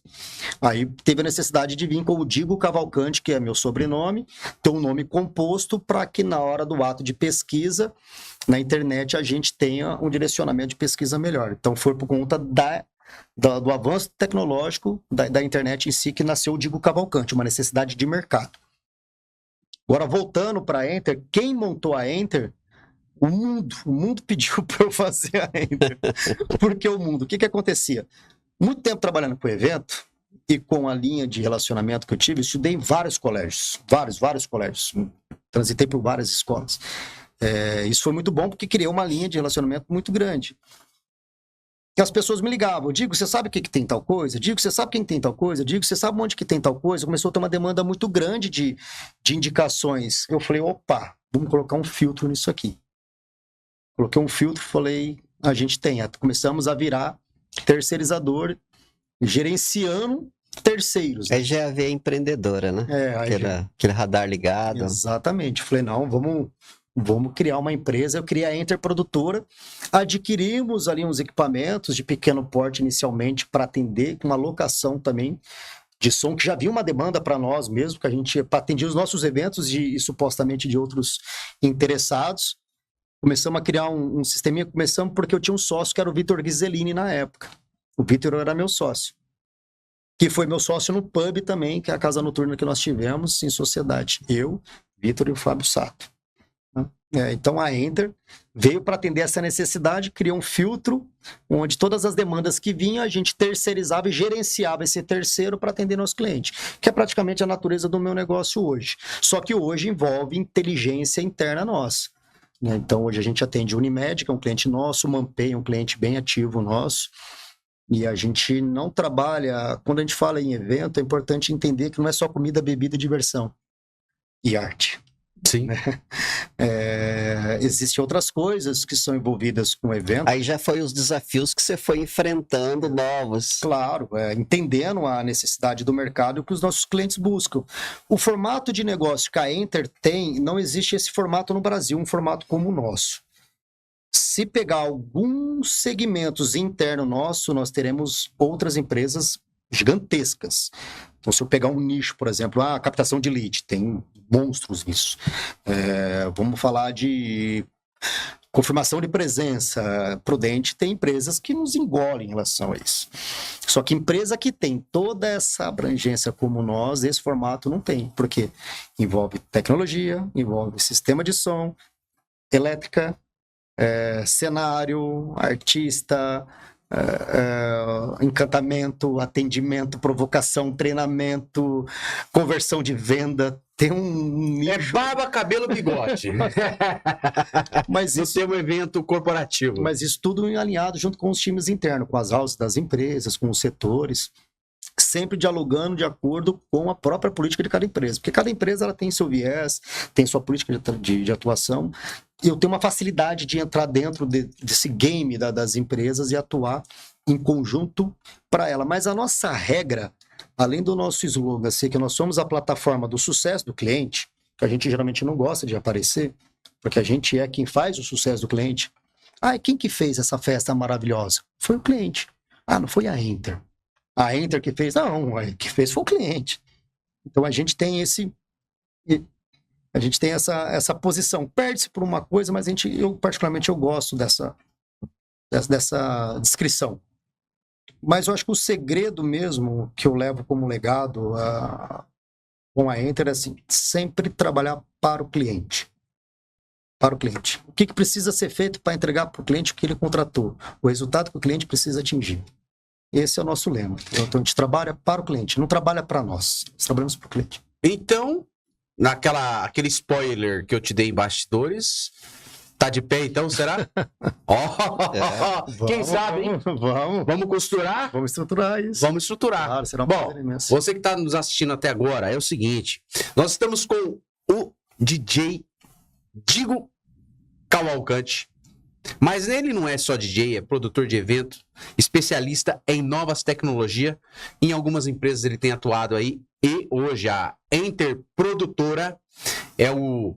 Aí teve a necessidade de vir com o Digo Cavalcante, que é meu sobrenome, ter um nome composto para que na hora do ato de pesquisa, na internet, a gente tenha um direcionamento de pesquisa melhor. Então foi por conta do avanço tecnológico da internet em si que nasceu o Digo Cavalcante, uma necessidade de mercado. Agora, voltando para a Enter, quem montou a Enter? O mundo pediu para eu fazer a Enter. Porque o que acontecia? Muito tempo trabalhando com evento e com a linha de relacionamento que eu tive, eu estudei em vários colégios, vários colégios, transitei por várias escolas. Isso foi muito bom porque criei uma linha de relacionamento muito grande. E as pessoas me ligavam, Digo, você sabe o que tem tal coisa? Digo, você sabe quem tem tal coisa? Digo, você sabe onde que tem tal coisa? Começou a ter uma demanda muito grande de indicações. Eu falei, opa, vamos colocar um filtro nisso aqui. Coloquei um filtro, falei, a gente tem. Começamos a virar terceirizador, gerenciando terceiros. Aí já é empreendedora, né? Aquele radar ligado. Exatamente. Falei, não, vamos criar uma empresa. Eu criei a Enter Produtora, adquirimos ali uns equipamentos de pequeno porte inicialmente para atender, com uma locação também de som, que já havia uma demanda para nós mesmo, que a gente atendia os nossos eventos e supostamente de outros interessados. Começamos a criar um sisteminha, começamos porque eu tinha um sócio que era o Vitor Ghiselini na época. O Vitor era meu sócio. Que foi meu sócio no pub também, que é a casa noturna que nós tivemos em sociedade. Eu, Vitor e o Fábio Sato. né? Então a Enter veio para atender essa necessidade, criou um filtro onde todas as demandas que vinham a gente terceirizava e gerenciava esse terceiro para atender nosso cliente, que é praticamente a natureza do meu negócio hoje. Só que hoje envolve inteligência interna nossa, né? Então hoje a gente atende Unimed, que é um cliente nosso, Manpay é um cliente bem ativo nosso, e a gente não trabalha, quando a gente fala em evento, é importante entender que não é só comida, bebida e diversão e arte. Sim. Existem outras coisas que são envolvidas com o evento. Aí já foi os desafios que você foi enfrentando novos. Claro, entendendo a necessidade do mercado e o que os nossos clientes buscam. O formato de negócio que a Enter tem, não existe esse formato no Brasil, um formato como o nosso. Se pegar alguns segmentos internos nosso, nós teremos outras empresas gigantescas. Então, se eu pegar um nicho, por exemplo, a captação de lead, tem monstros nisso. Vamos falar de confirmação de presença. Prudente tem empresas que nos engolem em relação a isso. Só que empresa que tem toda essa abrangência como nós, esse formato não tem. Porque envolve tecnologia, envolve sistema de som, elétrica, cenário, artista, encantamento, atendimento, provocação, treinamento, conversão de venda. Tem um nicho. Barba, cabelo, bigode. Mas Isso é um evento corporativo. Mas isso tudo alinhado junto com os times internos, com as houses das empresas, com os setores, sempre dialogando de acordo com a própria política de cada empresa. Porque cada empresa ela tem seu viés, tem sua política de atuação. E eu tenho uma facilidade de entrar dentro desse game das empresas e atuar em conjunto para ela. Mas a nossa regra, além do nosso slogan ser que nós somos a plataforma do sucesso do cliente, que a gente geralmente não gosta de aparecer, porque a gente é quem faz o sucesso do cliente. E quem que fez essa festa maravilhosa? Foi o cliente. Não foi a Enter. A Enter que fez? Não, que fez foi o cliente. Então a gente tem essa posição. Perde-se por uma coisa, mas particularmente eu gosto dessa descrição. Mas eu acho que o segredo mesmo que eu levo como legado com a Enter é assim, sempre trabalhar para o cliente. Para o cliente. O que precisa ser feito para entregar para o cliente o que ele contratou? O resultado que o cliente precisa atingir. Esse é o nosso lema. Então a gente trabalha para o cliente, não trabalha para nós. Nós trabalhamos para o cliente. Então, aquele spoiler que eu te dei em bastidores, tá de pé então, será? Quem sabe, hein? Vamos costurar? Vamos estruturar isso. Vamos estruturar. Claro, será um Bom, prazer imenso. você que está nos assistindo até agora, é o seguinte, nós estamos com o DJ Digo Cavalcante, mas ele não é só DJ, é produtor de evento, especialista em novas tecnologias. Em algumas empresas ele tem atuado aí. E hoje a Enter Produtora é o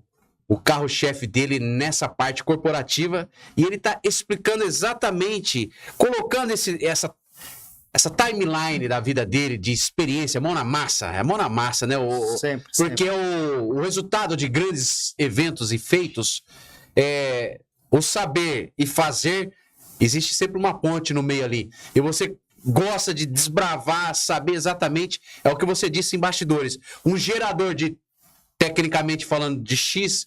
carro-chefe dele nessa parte corporativa. E ele está explicando exatamente, colocando essa timeline da vida dele, de experiência, mão na massa. É mão na massa, né? Sempre. Porque o resultado de grandes eventos e feitos é o saber e fazer. Existe sempre uma ponte no meio ali. E você gosta de desbravar, saber exatamente, é o que você disse em bastidores. Um gerador tecnicamente falando, de X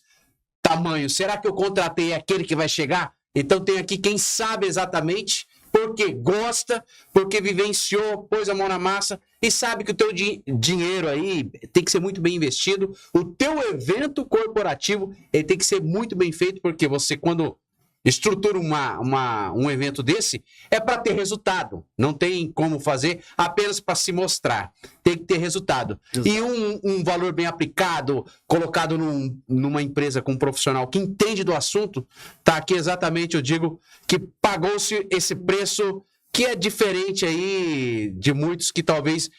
tamanho, será que eu contratei aquele que vai chegar? Então tem aqui quem sabe exatamente, porque gosta, porque vivenciou, pôs a mão na massa e sabe que o teu dinheiro aí tem que ser muito bem investido. O teu evento corporativo ele tem que ser muito bem feito, porque você, quando estrutura um evento desse, é para ter resultado. Não tem como fazer apenas para se mostrar. Tem que ter resultado. Exato. E um valor bem aplicado, colocado numa empresa com um profissional que entende do assunto, tá aqui exatamente, eu digo, que pagou-se esse preço que é diferente aí de muitos que talvez...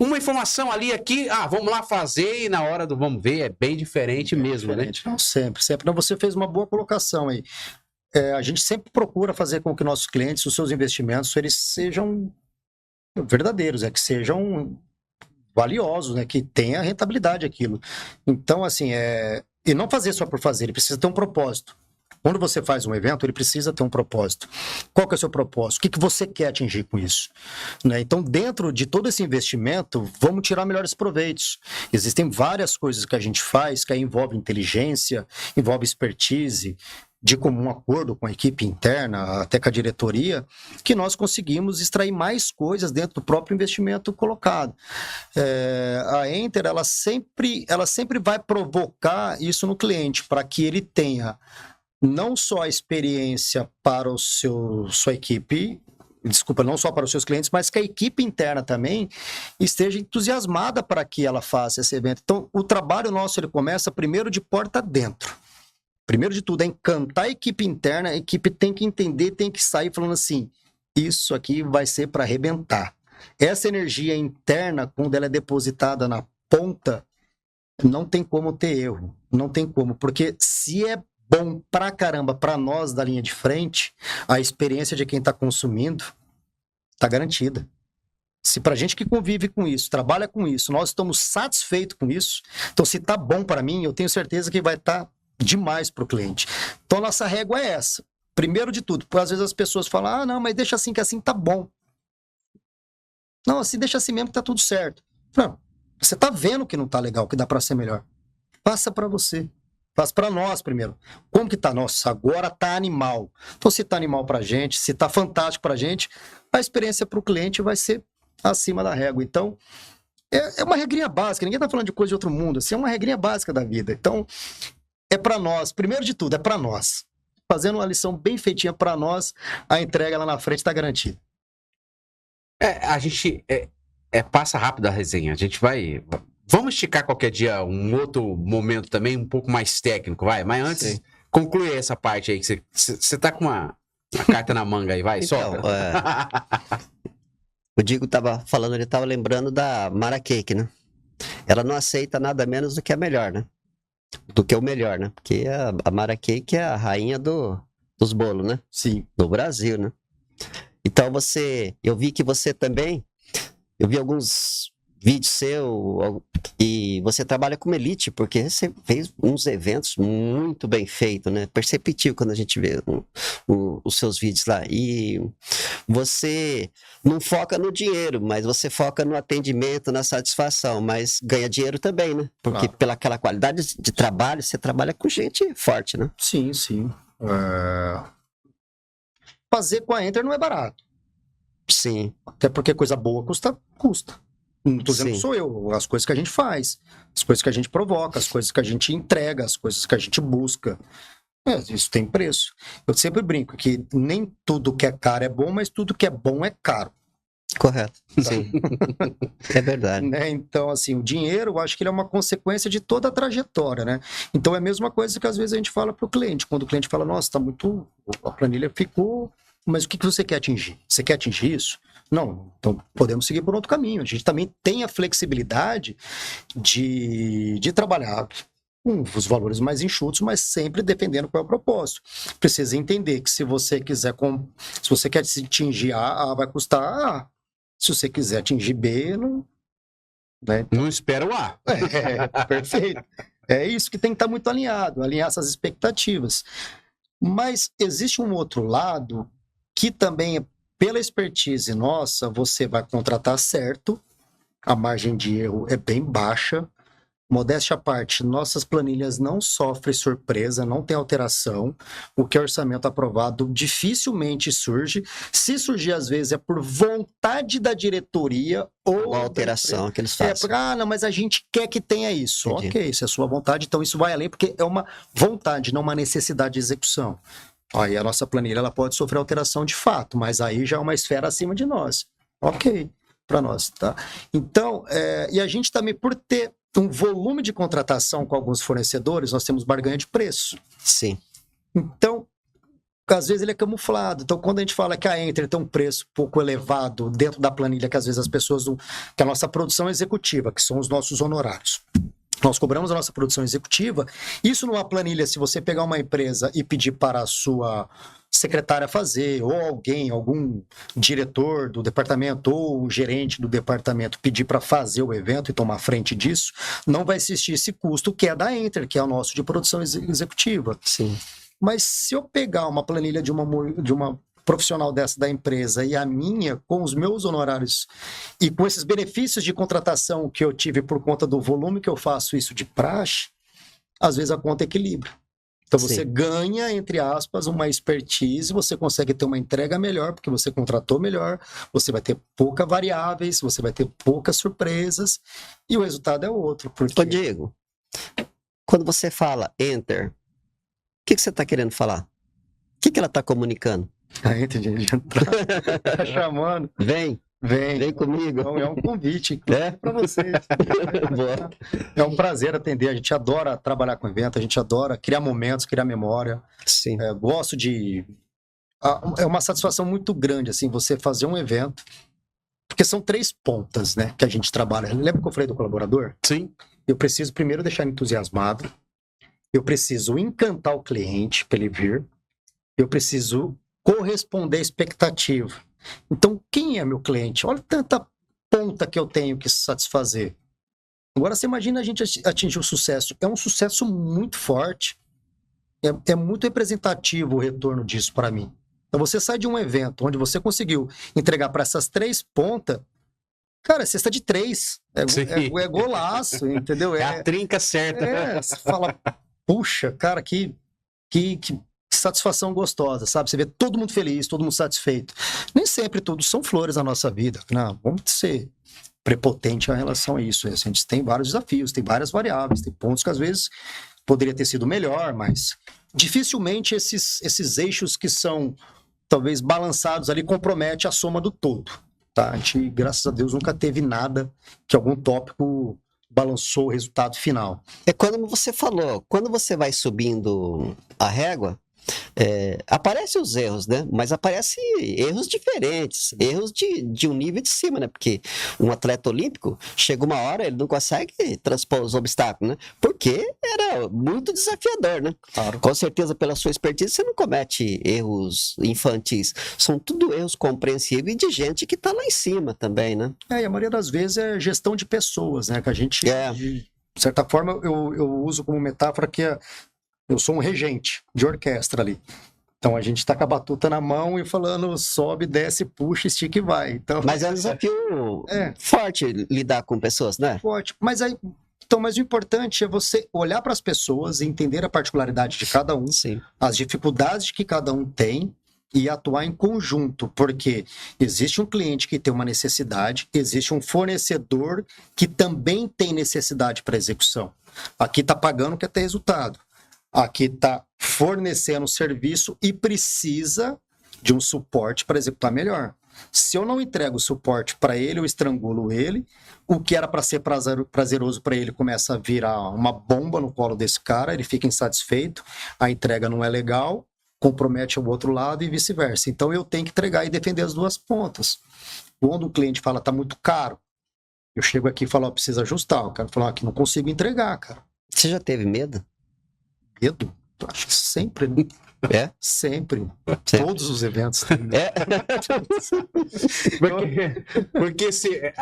Uma informação ali, aqui, vamos lá fazer, e na hora do vamos ver, é bem diferente mesmo, diferente, né? Não, sempre. Não, você fez uma boa colocação aí. A gente sempre procura fazer com que nossos clientes, os seus investimentos, eles sejam verdadeiros, que sejam valiosos, né? Que tenha rentabilidade aquilo. Então, assim, e não fazer só por fazer, ele precisa ter um propósito. Quando você faz um evento, ele precisa ter um propósito. Qual que é o seu propósito? O que você quer atingir com isso? Né? Então, dentro de todo esse investimento, vamos tirar melhores proveitos. Existem várias coisas que a gente faz que aí envolve inteligência, envolve expertise, de comum acordo com a equipe interna, até com a diretoria, que nós conseguimos extrair mais coisas dentro do próprio investimento colocado. A Enter, ela sempre vai provocar isso no cliente, para que ele tenha não só a experiência para sua equipe, não só para os seus clientes, mas que a equipe interna também esteja entusiasmada para que ela faça esse evento. Então, o trabalho nosso, ele começa primeiro de porta dentro. Primeiro de tudo, é encantar a equipe interna, a equipe tem que entender, tem que sair falando assim, isso aqui vai ser para arrebentar. Essa energia interna, quando ela é depositada na ponta, não tem como ter erro, não tem como, porque se é bom pra caramba pra nós da linha de frente, a experiência de quem tá consumindo tá garantida. Se pra gente que convive com isso, trabalha com isso, nós estamos satisfeitos com isso, então se tá bom para mim, eu tenho certeza que vai estar demais pro cliente. Então nossa régua é essa. Primeiro de tudo, porque às vezes as pessoas falam, não, mas deixa assim que assim tá bom. Não, assim deixa assim mesmo que tá tudo certo. Não, você tá vendo que não tá legal, que dá para ser melhor. Passa para você. Faz para nós primeiro. Como que tá? Nossa, agora tá animal. Então, se tá animal pra gente, se tá fantástico pra gente, a experiência pro cliente vai ser acima da régua. Então, é uma regrinha básica. Ninguém tá falando de coisa de outro mundo. Assim, é uma regrinha básica da vida. Então, é para nós. Primeiro de tudo, é para nós. Fazendo uma lição bem feitinha para nós, a entrega lá na frente tá garantida. A gente passa rápido a resenha. A gente vai... Vamos esticar qualquer dia um outro momento também, um pouco mais técnico, vai? Mas antes, conclui essa parte aí, que você tá com uma carta na manga aí, vai, então, solta. O Diego tava falando, ele tava lembrando da Mara Cake, né? Ela não aceita nada menos do que a melhor, né? Do que o melhor, né? Porque a Mara Cake é a rainha dos bolos, né? Sim. No Brasil, né? Então eu vi que você também, eu vi alguns vídeos seu e você trabalha como elite, porque você fez uns eventos muito bem feitos, né? Perceptível quando a gente vê os seus vídeos lá. E você não foca no dinheiro, mas você foca no atendimento, na satisfação, mas ganha dinheiro também, né? Porque pela aquela qualidade de trabalho, você trabalha com gente forte, né? Sim, sim. Fazer com a Enter não é barato. Sim. Até porque coisa boa custa. Não tô dizendo que sou eu, as coisas que a gente faz, as coisas que a gente provoca, as coisas que a gente entrega, as coisas que a gente busca. Isso tem preço. Eu sempre brinco que nem tudo que é caro é bom, mas tudo que é bom é caro. Correto. Sim. É verdade. Né? Então, assim, o dinheiro, eu acho que ele é uma consequência de toda a trajetória, né? Então, é a mesma coisa que às vezes a gente fala para o cliente. Quando o cliente fala, nossa, a planilha ficou, mas o que você quer atingir? Você quer atingir isso? Não, então podemos seguir por outro caminho. A gente também tem a flexibilidade de trabalhar com os valores mais enxutos, mas sempre dependendo qual é o propósito. Precisa entender que se você quer atingir A vai custar A. Se você quiser atingir B, não... Né? Não espera o A. Perfeito. É isso que tem que estar muito alinhado, alinhar essas expectativas. Mas existe um outro lado que também pela expertise nossa, você vai contratar certo, a margem de erro é bem baixa. Modéstia à parte, nossas planilhas não sofrem surpresa, não tem alteração. O que é orçamento aprovado dificilmente surge. Se surgir, às vezes, é por vontade da diretoria ou... Uma alteração que eles fazem. Não, mas a gente quer que tenha isso. Entendi. Ok, isso é sua vontade, então isso vai além, porque é uma vontade, não uma necessidade de execução. Aí a nossa planilha ela pode sofrer alteração de fato, mas aí já é uma esfera acima de nós. Ok, para nós, tá? Então, e a gente também, por ter um volume de contratação com alguns fornecedores, nós temos barganha de preço. Sim. Então, às vezes ele é camuflado. Então, quando a gente fala que a Enter tem um preço pouco elevado dentro da planilha, que às vezes as pessoas não... que a nossa produção executiva, que são os nossos honorários. Nós cobramos a nossa produção executiva. Isso numa planilha, se você pegar uma empresa e pedir para a sua secretária fazer, ou algum diretor do departamento, ou um gerente do departamento pedir para fazer o evento e tomar frente disso, não vai existir esse custo que é da Enter, que é o nosso de produção executiva. Sim. Mas se eu pegar uma planilha de uma profissional dessa da empresa e a minha, com os meus honorários e com esses benefícios de contratação que eu tive por conta do volume que eu faço isso de praxe, às vezes a conta equilibra. Então você Sim. ganha, entre aspas, uma expertise, você consegue ter uma entrega melhor, porque você contratou melhor, você vai ter poucas variáveis, você vai ter poucas surpresas, e o resultado é outro. Porque... Ô, Diego, quando você fala enter, o que você está querendo falar? O que ela está comunicando? Ah, entendi, já tá chamando. Vem Vem. comigo. Então, é um convite É? para vocês. Boa. É um prazer atender. A gente adora trabalhar com evento, a gente adora criar momentos, criar memória. Sim. Gosto de. É uma satisfação muito grande, assim, você fazer um evento. Porque são 3 pontas, né, que a gente trabalha. Lembra que eu falei do colaborador? Sim. Eu preciso primeiro deixar ele entusiasmado. Eu preciso encantar o cliente para ele vir. Eu preciso corresponder à expectativa. Então, quem é meu cliente? Olha tanta ponta que eu tenho que satisfazer. Agora, você imagina a gente atingir o sucesso. É um sucesso muito forte. É muito representativo o retorno disso para mim. Então, você sai de um evento onde você conseguiu entregar para essas 3 pontas, cara, é cesta de 3. É golaço, entendeu? É a trinca certa. Você fala, puxa, cara, que satisfação gostosa, sabe? Você vê todo mundo feliz, todo mundo satisfeito. Nem sempre todos são flores na nossa vida. Não, vamos ser prepotente em relação a isso. A gente tem vários desafios, tem várias variáveis, tem pontos que às vezes poderia ter sido melhor, mas dificilmente esses eixos que são talvez balançados ali compromete a soma do todo. Tá? A gente, graças a Deus, nunca teve nada que algum tópico balançou o resultado final. É quando você falou, quando você vai subindo a régua, aparecem os erros, né? Mas aparecem erros diferentes, erros de um nível de cima, né? Porque um atleta olímpico, chega uma hora, ele não consegue transpor os obstáculos, né? Porque era muito desafiador, né? Claro. Com certeza, pela sua expertise, você não comete erros infantis. São tudo erros compreensíveis de gente que tá lá em cima também, né? E a maioria das vezes é gestão de pessoas, né? Que a gente, de certa forma, eu uso como metáfora que eu sou um regente de orquestra ali. Então a gente tá com a batuta na mão e falando sobe, desce, puxa, estica e vai. Então, Mas é um desafio forte lidar com pessoas, né? Forte. Mas o importante é você olhar para as pessoas e entender a particularidade de cada um, Sim. as dificuldades que cada um tem e atuar em conjunto, porque existe um cliente que tem uma necessidade, existe um fornecedor que também tem necessidade para execução. Aqui está pagando quer ter resultado. Aqui está fornecendo serviço e precisa de um suporte para executar melhor. Se eu não entrego suporte para ele, eu estrangulo ele. O que era para ser prazeroso para ele começa a virar uma bomba no colo desse cara, ele fica insatisfeito, a entrega não é legal, compromete o outro lado e vice-versa. Então eu tenho que entregar e defender as 2 pontas. Quando o cliente fala, tá muito caro, eu chego aqui e falo, precisa ajustar. O cara fala, aqui não consigo entregar, cara. Você já teve medo? Medo? Acho que sempre, né? Sempre. Todos os eventos. Porque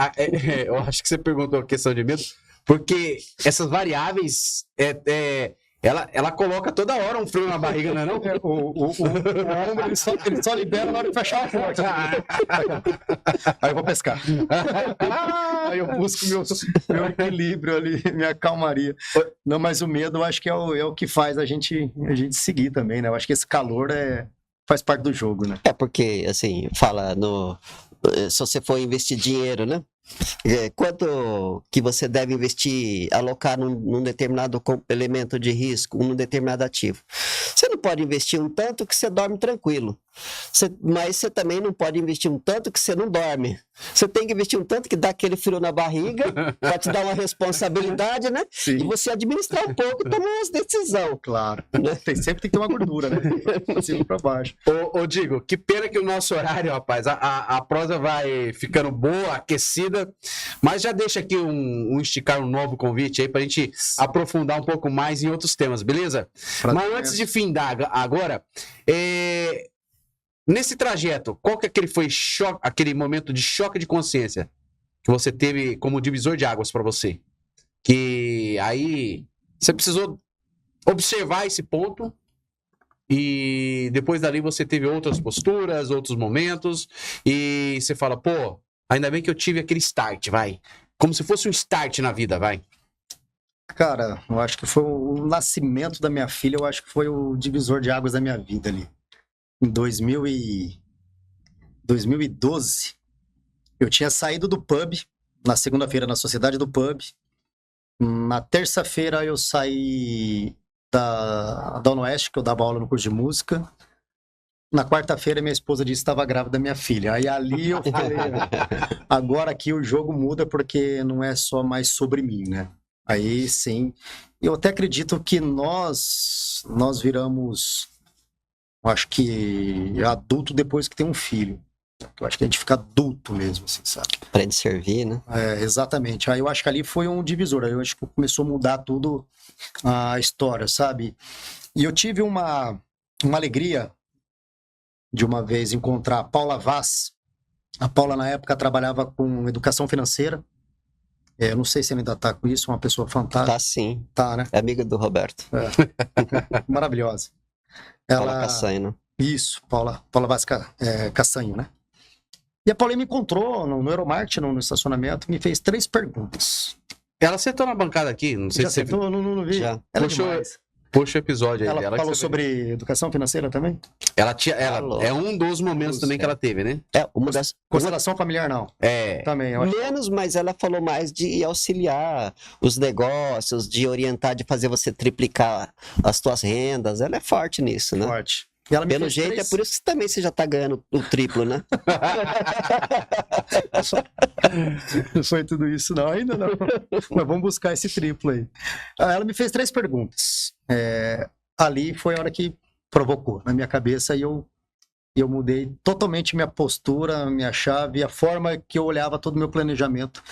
eu acho que você perguntou a questão de medo, porque essas variáveis, ela coloca toda hora um frio na barriga, não é não? O homem ele só libera na hora de fechar a porta. Aí eu vou pescar. Aí eu busco meu equilíbrio ali, minha calmaria. Não, mas o medo eu acho que é o que faz a gente seguir também, né? Eu acho que esse calor faz parte do jogo, né? Porque, assim, fala se você for investir dinheiro, né? Quanto que você deve investir, alocar num determinado elemento de risco, num determinado ativo. Você não pode investir um tanto que você dorme tranquilo. Mas você também não pode investir um tanto que você não dorme. Você tem que investir um tanto que dá aquele frio na barriga, para te dar uma responsabilidade, né? Sim. E você administrar um pouco e tomar umas decisões. Claro. Sempre tem que ter uma gordura, né? Pra cima e pra baixo. Ô, Diego, que pena que o nosso horário, rapaz, a prosa vai ficando boa, aquecida, mas já deixa aqui esticar um novo convite aí pra gente aprofundar um pouco mais em outros temas, beleza? Mas antes de findar agora, nesse trajeto, qual que aquele momento de choque de consciência que você teve como divisor de águas para você? Que aí você precisou observar esse ponto e depois dali você teve outras posturas, outros momentos, e você fala, pô, ainda bem que eu tive aquele start, vai. Como se fosse um start na vida, vai. Cara, eu acho que foi o nascimento da minha filha, eu acho que foi o divisor de águas da minha vida ali. Em 2012, eu tinha saído do pub, na segunda-feira na Sociedade do Pub. Na terça-feira eu saí da Dona Oeste, que eu dava aula no curso de música. Na quarta-feira minha esposa disse que estava grávida da minha filha. Aí ali eu falei, agora aqui o jogo muda porque não é só mais sobre mim, né? Aí sim, eu até acredito que nós viramos, acho que adulto depois que tem um filho. Eu acho que a gente fica adulto mesmo, assim, sabe? Aprende a servir, né? Exatamente. Aí eu acho que ali foi um divisor. Aí eu acho que começou a mudar tudo a história, sabe? E eu tive uma alegria de uma vez encontrar a Paula Vaz. A Paula, na época, trabalhava com educação financeira. Eu não sei se ela ainda está com isso, uma pessoa fantástica. Tá sim. Tá, né? É amiga do Roberto. Maravilhosa. Paula Cassanho, né? Isso, Paula Vaz Cassanho, né? E a Paulinha me encontrou no Euromarket, no estacionamento, me fez 3 perguntas. Ela sentou na bancada aqui, não sei Já se você sentou? Não vi. Já. Ela é Puxou- demais. Puxa o episódio aí Ela dela. falou que você sobre educação financeira também? ela Falou. é um dos momentos Dos, também que ela teve, né? É, uma das. Constelação familiar, não. É. Também, eu acho. Menos, mas ela falou mais de auxiliar os negócios, de orientar, de fazer você triplicar as tuas rendas. Ela é forte nisso, né? Forte. E ela me Pelo fez jeito, 3... é por isso que também você já tá ganhando o triplo, né? Não foi tudo isso, não, ainda não. Mas vamos buscar esse triplo aí. Ela me fez 3 perguntas. Ali foi a hora que provocou na minha cabeça e eu mudei totalmente minha postura, minha chave, a forma que eu olhava todo o meu planejamento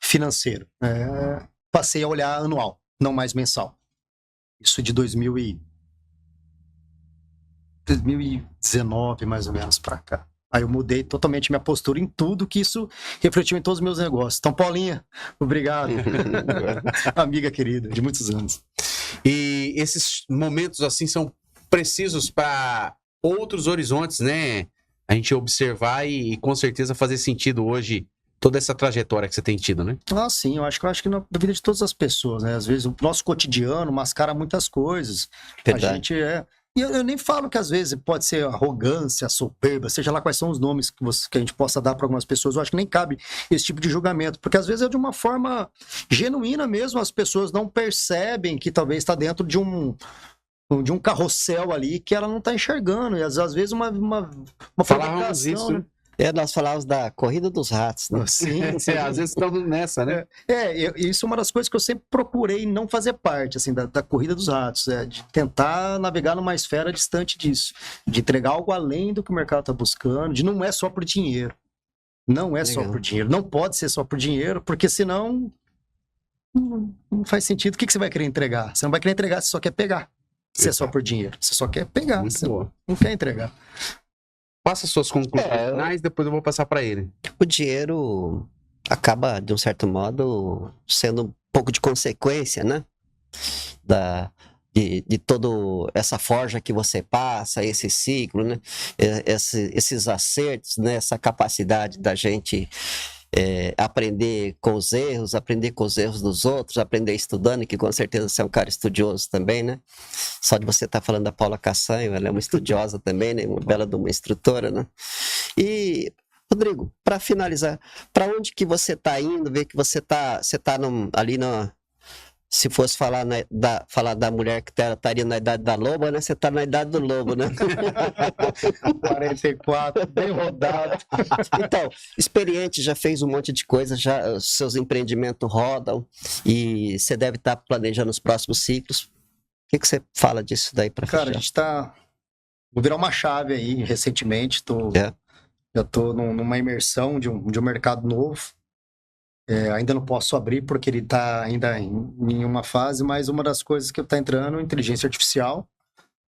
financeiro. Passei a olhar anual, não mais mensal. Isso de 2019, mais ou menos, para cá. Aí eu mudei totalmente minha postura em tudo, que isso refletiu em todos os meus negócios. Então, Paulinha, obrigado. Amiga querida, de muitos anos. E esses momentos assim são precisos para outros horizontes, né? A gente observar e com certeza fazer sentido hoje toda essa trajetória que você tem tido, né? Ah, sim, eu acho que na vida de todas as pessoas, né? Às vezes o nosso cotidiano mascara muitas coisas. Verdade. A gente E eu nem falo que às vezes pode ser arrogância, soberba, seja lá quais são os nomes que a gente possa dar para algumas pessoas. Eu acho que nem cabe esse tipo de julgamento, porque às vezes é de uma forma genuína mesmo, as pessoas não percebem que talvez está dentro de um carrossel ali que ela não está enxergando. E às vezes uma Falávamos provocação, isso, né? né? Nós falávamos da corrida dos ratos, né? Sim, Às vezes estamos nessa, né? Isso é uma das coisas que eu sempre procurei não fazer parte, assim, da corrida dos ratos, de tentar navegar numa esfera distante disso, de entregar algo além do que o mercado está buscando, de não é só por dinheiro. Não é só Legal. por dinheiro, não pode ser só por dinheiro, porque senão não faz sentido. O que você vai querer entregar? Você não vai querer entregar, você só quer pegar. Se é só por dinheiro, você só quer pegar, Muito você boa. não quer entregar. Passa suas conclusões finais, depois eu vou passar para ele. O dinheiro acaba, de um certo modo, sendo um pouco de consequência, né? De toda essa forja que você passa, esse ciclo, né? Esses acertos, né? Essa capacidade da gente aprender com os erros dos outros, aprender estudando, que com certeza você é um cara estudioso também, né? Só de você estar falando da Paula Cassanho, ela é uma estudiosa também, né? Uma bela de uma instrutora, né? E, Rodrigo, para finalizar, para onde que você está indo? Ver que você tá ali na... Se fosse falar, falar da mulher que estaria na idade da loba, né? Você está na idade do lobo, né? 44, bem rodado. Então, experiente, já fez um monte de coisa, já os seus empreendimentos rodam e você deve estar planejando os próximos ciclos. O que você fala disso daí para Cara, a fechar? gente tá... Vou virar uma chave aí, recentemente, eu tô numa imersão de um mercado novo. Ainda não posso abrir porque ele está ainda em uma fase, mas uma das coisas que está entrando é inteligência artificial.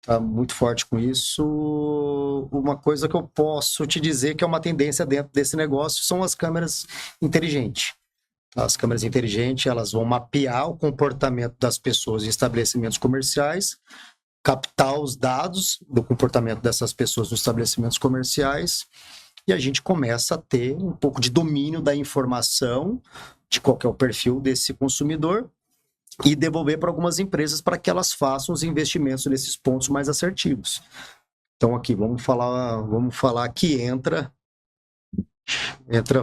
Está muito forte com isso. Uma coisa que eu posso te dizer que é uma tendência dentro desse negócio são as câmeras inteligentes. As câmeras inteligentes, elas vão mapear o comportamento das pessoas em estabelecimentos comerciais captar os dados do comportamento dessas pessoas nos estabelecimentos comerciais e a gente começa a ter um pouco de domínio da informação de qual que é o perfil desse consumidor e devolver para algumas empresas para que elas façam os investimentos nesses pontos mais assertivos. Então aqui, vamos falar que entra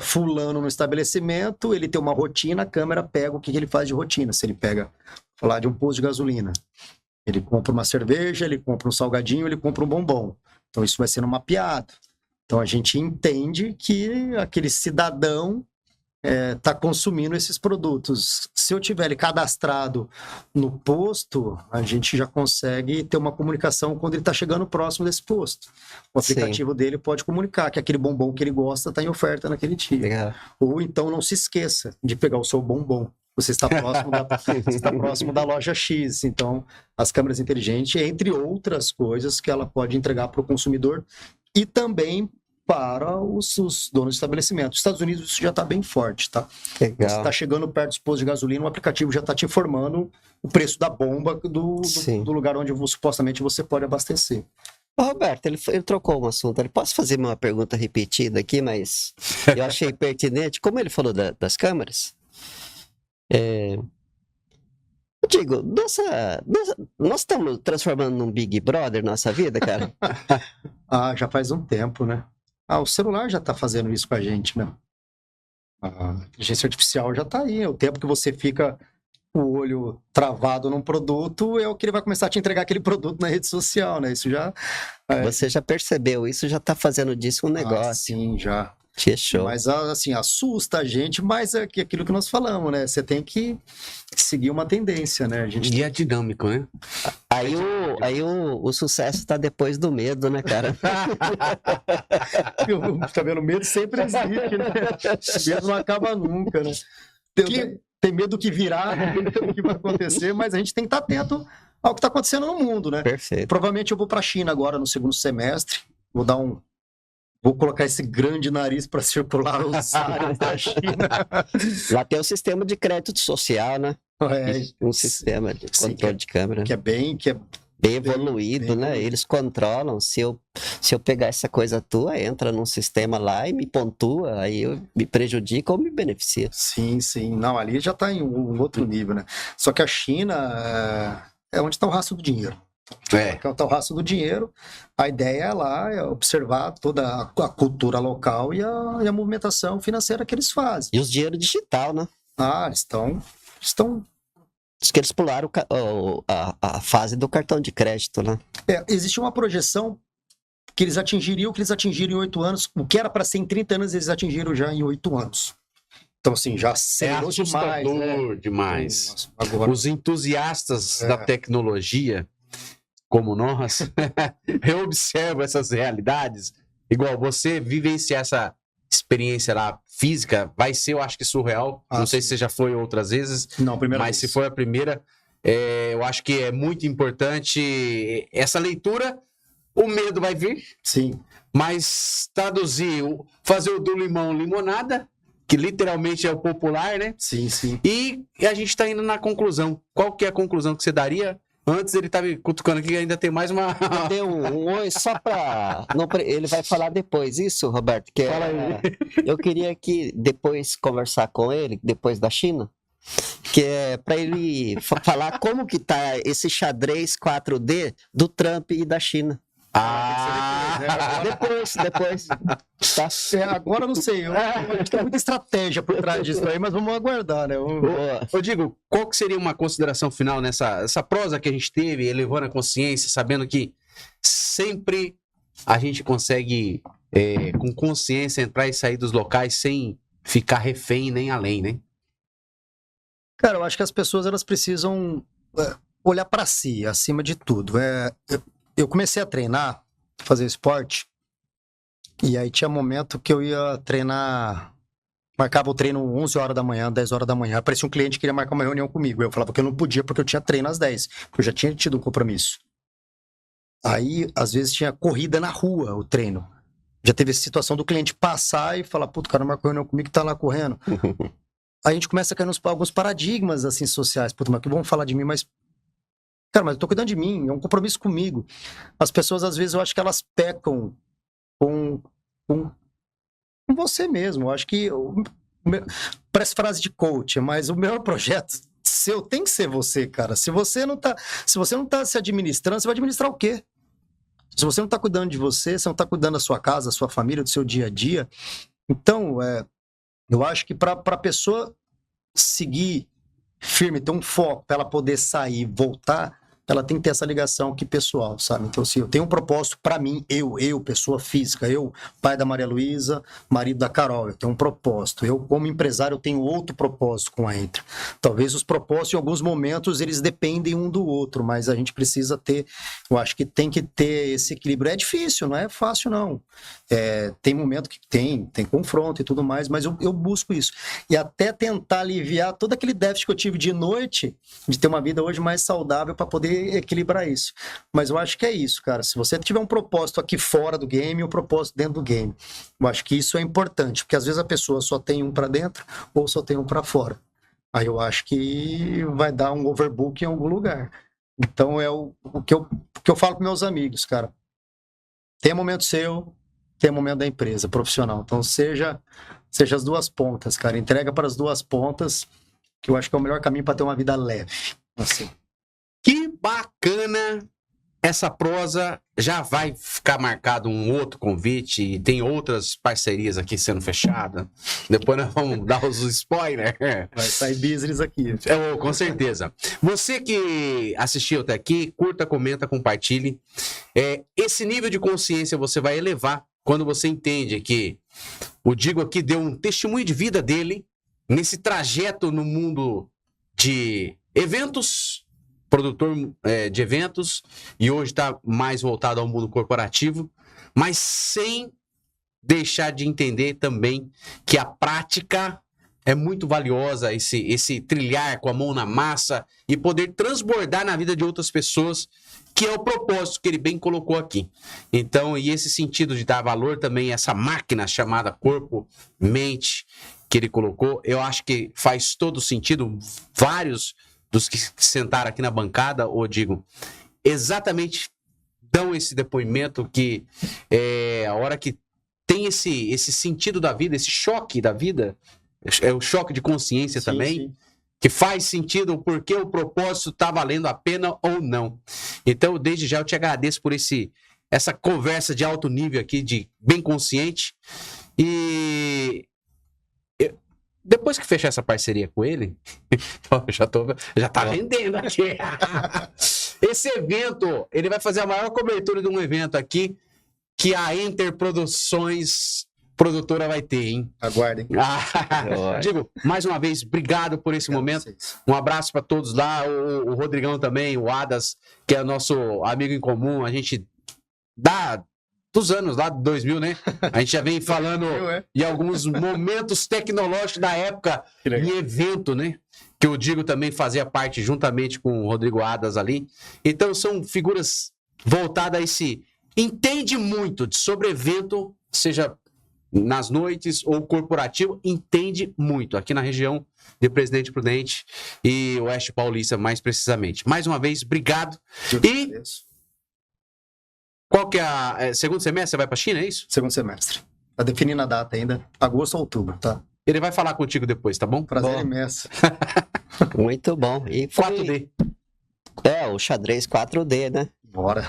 fulano no estabelecimento, ele tem uma rotina, a câmera pega o que ele faz de rotina. Se ele pega, falar de um posto de gasolina, ele compra uma cerveja, ele compra um salgadinho, ele compra um bombom. Então isso vai sendo mapeado. Então a gente entende que aquele cidadão está consumindo esses produtos. Se eu tiver ele cadastrado no posto, a gente já consegue ter uma comunicação quando ele está chegando próximo desse posto. O aplicativo dele pode comunicar que aquele bombom que ele gosta está em oferta naquele dia. Legal. Ou então não se esqueça de pegar o seu bombom. Você está próximo da loja X. Então, as câmeras inteligentes, entre outras coisas que ela pode entregar para o consumidor e também para os donos de estabelecimento. Nos Estados Unidos isso já está bem forte, tá? Legal. Você está chegando perto dos postos de gasolina, o aplicativo já está te informando o preço da bomba do lugar onde supostamente você pode abastecer. Ô, Roberto, ele trocou um assunto. Ele posso fazer uma pergunta repetida aqui, mas eu achei pertinente. Como ele falou das câmeras, eu digo, nós estamos transformando num Big Brother nossa vida, cara? Já faz um tempo, né? O celular já está fazendo isso com a gente, né? A inteligência artificial já está aí. O tempo que você fica com o olho travado num produto é o que ele vai começar a te entregar aquele produto na rede social, né? Isso já... Você já percebeu isso, já está fazendo disso um negócio. Sim, já. Fechou. Mas, assim, assusta a gente, mas é aquilo que nós falamos, né? Você tem que seguir uma tendência, né? E é dinâmico, né? Aí o sucesso tá depois do medo, né, cara? Tá vendo? O medo sempre existe, né? O medo não acaba nunca, né? Tem medo do que virá, tem medo do que vai acontecer, mas a gente tem que estar atento ao que está acontecendo no mundo, né? Perfeito. Provavelmente eu vou para a China agora no segundo semestre, vou colocar esse grande nariz para circular os áreas da China. Lá tem um sistema de crédito social, né? Um sistema de controle de câmera. Que é bem evoluído, né? Eles controlam. Se eu pegar essa coisa tua, entra num sistema lá e me pontua, aí eu me prejudica ou me beneficia. Sim. Não, ali já está em um outro nível, né? Só que a China é onde está o rastro do dinheiro. Está o rastro do dinheiro. A ideia lá é observar toda a cultura local e a movimentação financeira que eles fazem. E os dinheiro digital, né? Eles estão... Diz que eles pularam a fase do cartão de crédito, né? Existe uma projeção que eles atingiriam em 8 anos. O que era para ser em 30 anos, eles atingiram já em 8 anos. Então, assim, já acelerou demais. Demais. Agora, os entusiastas da tecnologia, como nós, reobservam essas realidades. Igual você vivenciar essa experiência lá física, vai ser, eu acho que surreal. Não sei se você já foi outras vezes. Não, primeira vez. Se for a primeira, eu acho que é muito importante essa leitura. O medo vai vir. Sim. Mas traduzir, fazer o do limão limonada, que literalmente é o popular, né? Sim. E a gente está indo na conclusão. Qual que é a conclusão que você daria? Antes ele tá me cutucando aqui, ainda tem mais uma... Deu um oi só para... Ele vai falar depois isso, Roberto? Fala aí. Eu queria que depois conversar com ele, depois da China, que é para ele falar como que tá esse xadrez 4D do Trump e da China. Depois. Tá. Agora eu não sei. Tem muita estratégia por trás disso aí, mas vamos aguardar, né? Eu digo, qual que seria uma consideração final nessa prosa que a gente teve, elevando a consciência, sabendo que sempre a gente consegue, com consciência, entrar e sair dos locais sem ficar refém nem além, né? Cara, eu acho que as pessoas elas precisam olhar para si, acima de tudo. Eu comecei a treinar, fazer esporte, e aí tinha momento que eu ia treinar, marcava o treino 11 horas da manhã, 10 horas da manhã, aparecia um cliente que queria marcar uma reunião comigo, eu falava que eu não podia porque eu tinha treino às 10, porque eu já tinha tido um compromisso. Aí, às vezes, tinha corrida na rua, o treino. Já teve essa situação do cliente passar e falar, puto, o cara marcou reunião comigo que tá lá correndo. Aí a gente começa a cair nos alguns paradigmas, assim, sociais. Puta, mas que vão falar de mim, mas Cara, mas eu tô cuidando de mim, é um compromisso comigo. As pessoas, às vezes, eu acho que elas pecam com, com, com você mesmo. Eu acho que parece frase de coach, mas o melhor projeto seu tem que ser você, cara. Se você não tá se administrando, você vai administrar o quê? Se você não tá cuidando de você, você não tá cuidando da sua casa, da sua família, do seu dia a dia. Então, eu acho que para a pessoa seguir firme, ter um foco para ela poder sair e voltar, ela tem que ter essa ligação aqui pessoal, sabe? Então, assim, eu tenho um propósito para mim, eu, pessoa física, eu, pai da Maria Luísa, marido da Carol, eu tenho um propósito. Eu, como empresário, eu tenho outro propósito com a Entra. Talvez os propósitos, em alguns momentos, eles dependem um do outro, mas a gente precisa ter, eu acho que tem que ter esse equilíbrio. É difícil, não é fácil, não. Tem momento que tem confronto e tudo mais, mas eu busco isso. E até tentar aliviar todo aquele déficit que eu tive de noite, de ter uma vida hoje mais saudável para poder equilibrar isso. Mas eu acho que é isso, cara. Se você tiver um propósito aqui fora do game e um propósito dentro do game, eu acho que isso é importante, porque às vezes a pessoa só tem um para dentro ou só tem um para fora. Aí eu acho que vai dar um overbook em algum lugar. Então é o que eu falo para meus amigos, cara. Tem momento seu, tem momento da empresa, profissional. Então seja as duas pontas, cara. Entrega para as duas pontas, que eu acho que é o melhor caminho para ter uma vida leve. Assim. Que bacana! Essa prosa já vai ficar marcado um outro convite e tem outras parcerias aqui sendo fechadas. Depois nós vamos dar os spoilers. Vai sair business aqui. Com certeza. Você que assistiu até aqui, curta, comenta, compartilhe. Esse nível de consciência você vai elevar quando você entende que o Digo aqui deu um testemunho de vida dele nesse trajeto no mundo de eventos, produtor de eventos, e hoje está mais voltado ao mundo corporativo, mas sem deixar de entender também que a prática é muito valiosa, esse trilhar com a mão na massa e poder transbordar na vida de outras pessoas, que é o propósito que ele bem colocou aqui. Então, e esse sentido de dar valor também a essa máquina chamada corpo, mente, que ele colocou, eu acho que faz todo sentido. Vários dos que sentaram aqui na bancada, ou digo, exatamente dão esse depoimento que a hora que tem esse sentido da vida, esse choque da vida, é o choque de consciência também, sim. Que faz sentido o porquê o propósito está valendo a pena ou não. Então, desde já eu te agradeço por essa conversa de alto nível aqui, de bem consciente, e depois que fechar essa parceria com ele, já tá vendendo aqui. Esse evento, ele vai fazer a maior cobertura de um evento aqui que a Enter Produções produtora vai ter, hein? Aguardem. Digo, mais uma vez, obrigado por esse momento. Um abraço para todos lá, o Rodrigão também, o Adas, que é nosso amigo em comum. A gente dá dos anos lá de 2000, né? A gente já vem falando de alguns momentos tecnológicos da época em evento, né? Que eu digo também fazia parte juntamente com o Rodrigo Adas ali. Então são figuras voltadas a esse... Entende muito sobre evento, seja nas noites ou corporativo, entende muito. Aqui na região de Presidente Prudente e Oeste Paulista, mais precisamente. Mais uma vez, obrigado. E... Qual que é segundo semestre? Você vai para a China, é isso? Segundo semestre. Tá definindo a data ainda. Agosto ou outubro, tá? Ele vai falar contigo depois, tá bom? Prazer imenso. Muito bom. E 4D. O xadrez 4D, né? Bora.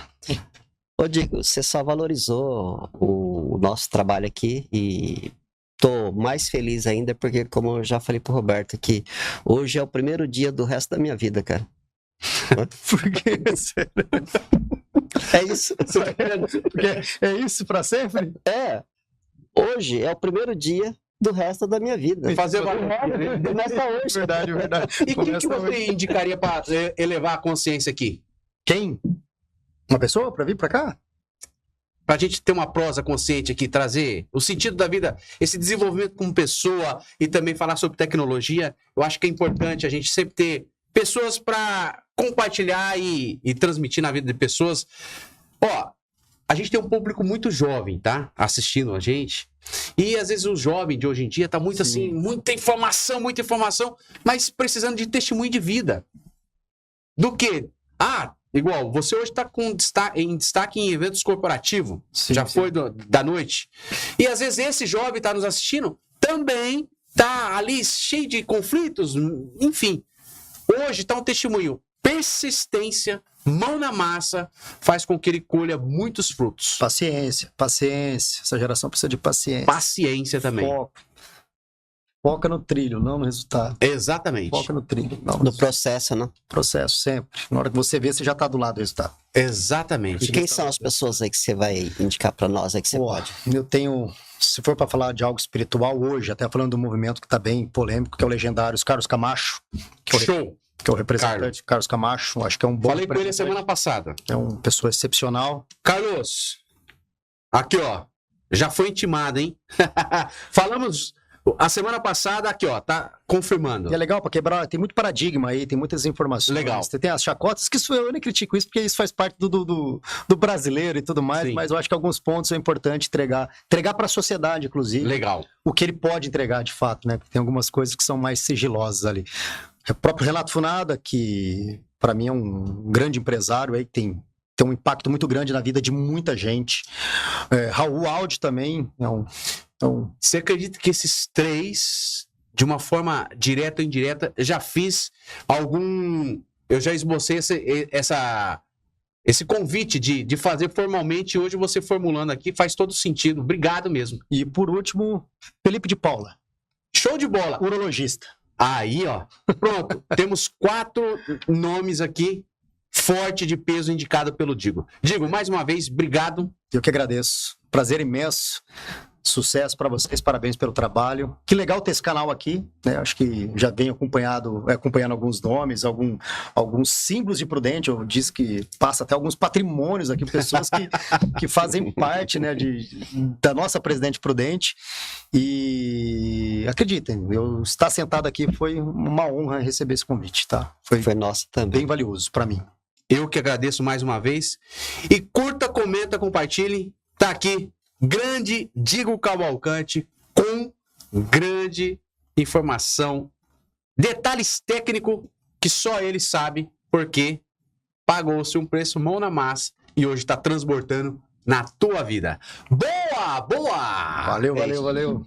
Ô, Digo, você só valorizou o nosso trabalho aqui e tô mais feliz ainda porque, como eu já falei pro Roberto aqui, hoje é o primeiro dia do resto da minha vida, cara. Por quê? É isso. É isso pra sempre? Hoje é o primeiro dia do resto da minha vida. Fazer valor. Começa hoje. Verdade. E quem que você indicaria para elevar a consciência aqui? Quem? Uma pessoa pra vir pra cá? Pra gente ter uma prosa consciente aqui, trazer o sentido da vida, esse desenvolvimento como pessoa e também falar sobre tecnologia. Eu acho que é importante a gente sempre ter pessoas para compartilhar e transmitir na vida de pessoas. A gente tem um público muito jovem, tá? Assistindo a gente. E às vezes o jovem de hoje em dia tá muito assim, muita informação, mas precisando de testemunho de vida. Do quê? Igual, você hoje está em destaque em eventos corporativos. Sim, Já sim. foi da noite. E às vezes esse jovem está nos assistindo, também tá ali cheio de conflitos, enfim. Hoje tá um testemunho. Persistência, mão na massa, faz com que ele colha muitos frutos. Paciência. Essa geração precisa de paciência. Paciência também. Foca no trilho, não no resultado. Exatamente. Foca no trilho, não No processo, né? processo, sempre. Na hora que você vê, você já tá do lado do resultado. Exatamente. E quem são as pessoas aí que você vai indicar pra nós aí que você Pô, pode? eu tenho, se for para falar de algo espiritual hoje, até falando do movimento que tá bem polêmico, que é o legendário Carlos Camacho, Show. que é o representante Carlos Camacho, acho que é um bom Falei com ele a representante. semana passada. É uma pessoa excepcional. Carlos, aqui ó, já foi intimado, hein? Falamos a semana passada, aqui ó, tá confirmando. E é legal para quebrar, tem muito paradigma aí, tem muitas informações. Legal. Tem as chacotas, que isso eu nem critico isso, porque isso faz parte do brasileiro e tudo mais, Sim. mas eu acho que alguns pontos é importante entregar para a sociedade, inclusive, Legal. o que ele pode entregar de fato, né? Tem algumas coisas que são mais sigilosas ali. O próprio Renato Funada, que para mim é um grande empresário aí, que tem um impacto muito grande na vida de muita gente. Raul Aldi também é um Você acredita que esses três, de uma forma direta ou indireta, eu já esbocei esse convite de fazer formalmente, e hoje você formulando aqui faz todo sentido. Obrigado mesmo. E por último, Felipe de Paula, Show de bola. urologista. Aí, ó. Pronto. Temos 4 nomes aqui, forte de peso indicado pelo Digo. Digo, mais uma vez, obrigado. Eu que agradeço. Prazer imenso. Sucesso para vocês, parabéns pelo trabalho. Que legal ter esse canal aqui, né? Acho que já venho acompanhando alguns nomes, alguns símbolos de Prudente. Eu disse que passa até alguns patrimônios aqui, pessoas que fazem parte, né, da nossa Presidente Prudente. E acreditem, eu estar sentado aqui foi uma honra receber esse convite, tá? Foi nossa também. Bem valioso para mim. Eu que agradeço mais uma vez. E curta, comenta, compartilhe. Tá aqui, grande Digo Cavalcante, com grande informação, detalhes técnicos que só ele sabe, porque pagou-se um preço mão na massa e hoje está transbordando na tua vida. Boa, boa! Valeu, É valeu, isso. valeu.